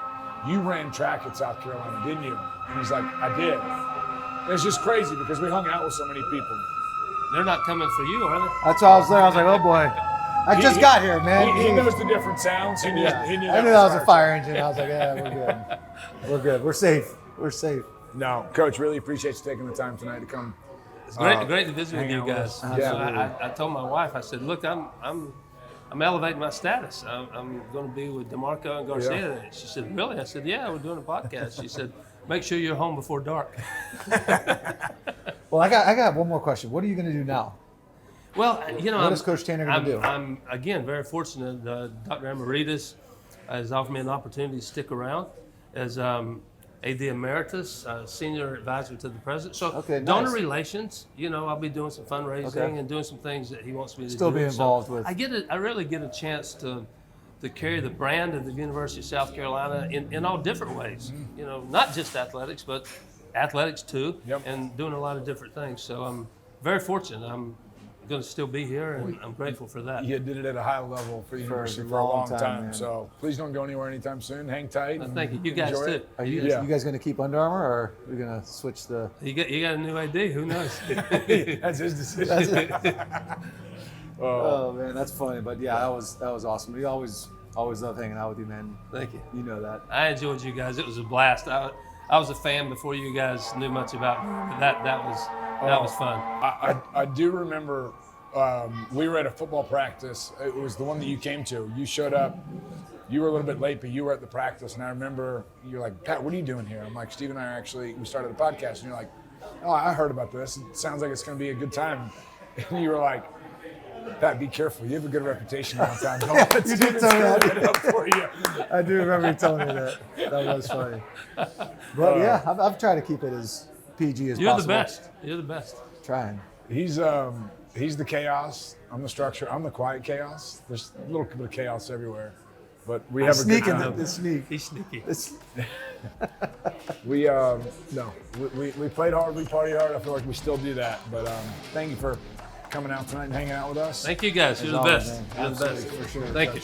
you ran track at South Carolina, didn't you? And he's like, I did. And it's just crazy because we hung out with so many people. They're not coming for you, are they? That's why I was there. I was like, oh boy. I just got here, man. He knows the different sounds. He knew I knew that that was a fire engine. I was like, yeah, we're good. We're good. We're safe. We're safe. No, Coach, really appreciate you taking the time tonight to come. It's great to visit with hang you out with guys. us. Yeah. I told my wife, I said, look, I'm elevating my status. I'm going to be with DeMarco and Garcia. Yeah. She said, really? I said, yeah, we're doing a podcast. She said, make sure you're home before dark. Well, I got one more question. What are you going to do now? Well, you know, What is Coach Tanner going to do? I'm, again, very fortunate. Dr. Amaritas has offered me an opportunity to stick around as AD Emeritus, Senior Advisor to the President. So, Okay, nice. donor relations, you know, I'll be doing some fundraising Okay. and doing some things that he wants me to Still do. be involved with. I really get a chance to carry the brand of the University of South Carolina in all different ways. Mm-hmm. You know, not just athletics, but athletics too, Yep. and doing a lot of different things. So I'm very fortunate. I'm going to still be here, and I'm grateful for that. You did it at a high level for the university for a long time. So please don't go anywhere anytime soon. Hang tight. Well, thank you. You guys enjoy too. it. Are you guys going to keep Under Armour, or are we going to switch the? You got a new ID. Who knows? That's his decision. Oh man, that's funny. But yeah, that was awesome. We always love hanging out with you, man. Thank you. You know that. I enjoyed you guys. It was a blast. I was a fan before you guys knew much about me. But that was fun. I do remember we were at a football practice. It was the one that you came to. You showed up. You were a little bit late, but you were at the practice. And I remember you're like, Pat, what are you doing here? I'm like, Steve and I we started a podcast. And you're like, oh, I heard about this. It sounds like it's going to be a good time. And you were like, Pat, be careful. You have a good reputation around town. You did tell me that. Up for you. I do remember you telling me that. That was funny. But yeah, I've tried to keep it as PG as You're possible. the best. You're the best. Trying. He's the chaos. I'm the structure. I'm the quiet chaos. There's a little bit of chaos everywhere, but we have a good Sneaking time. the sneak. He's sneaky. We played hard. We partied hard. I feel like we still do that. But thank you for coming out tonight and hanging out with us. Thank you guys. You're the always, best. man. You're the best. Absolutely, for sure. Thank you.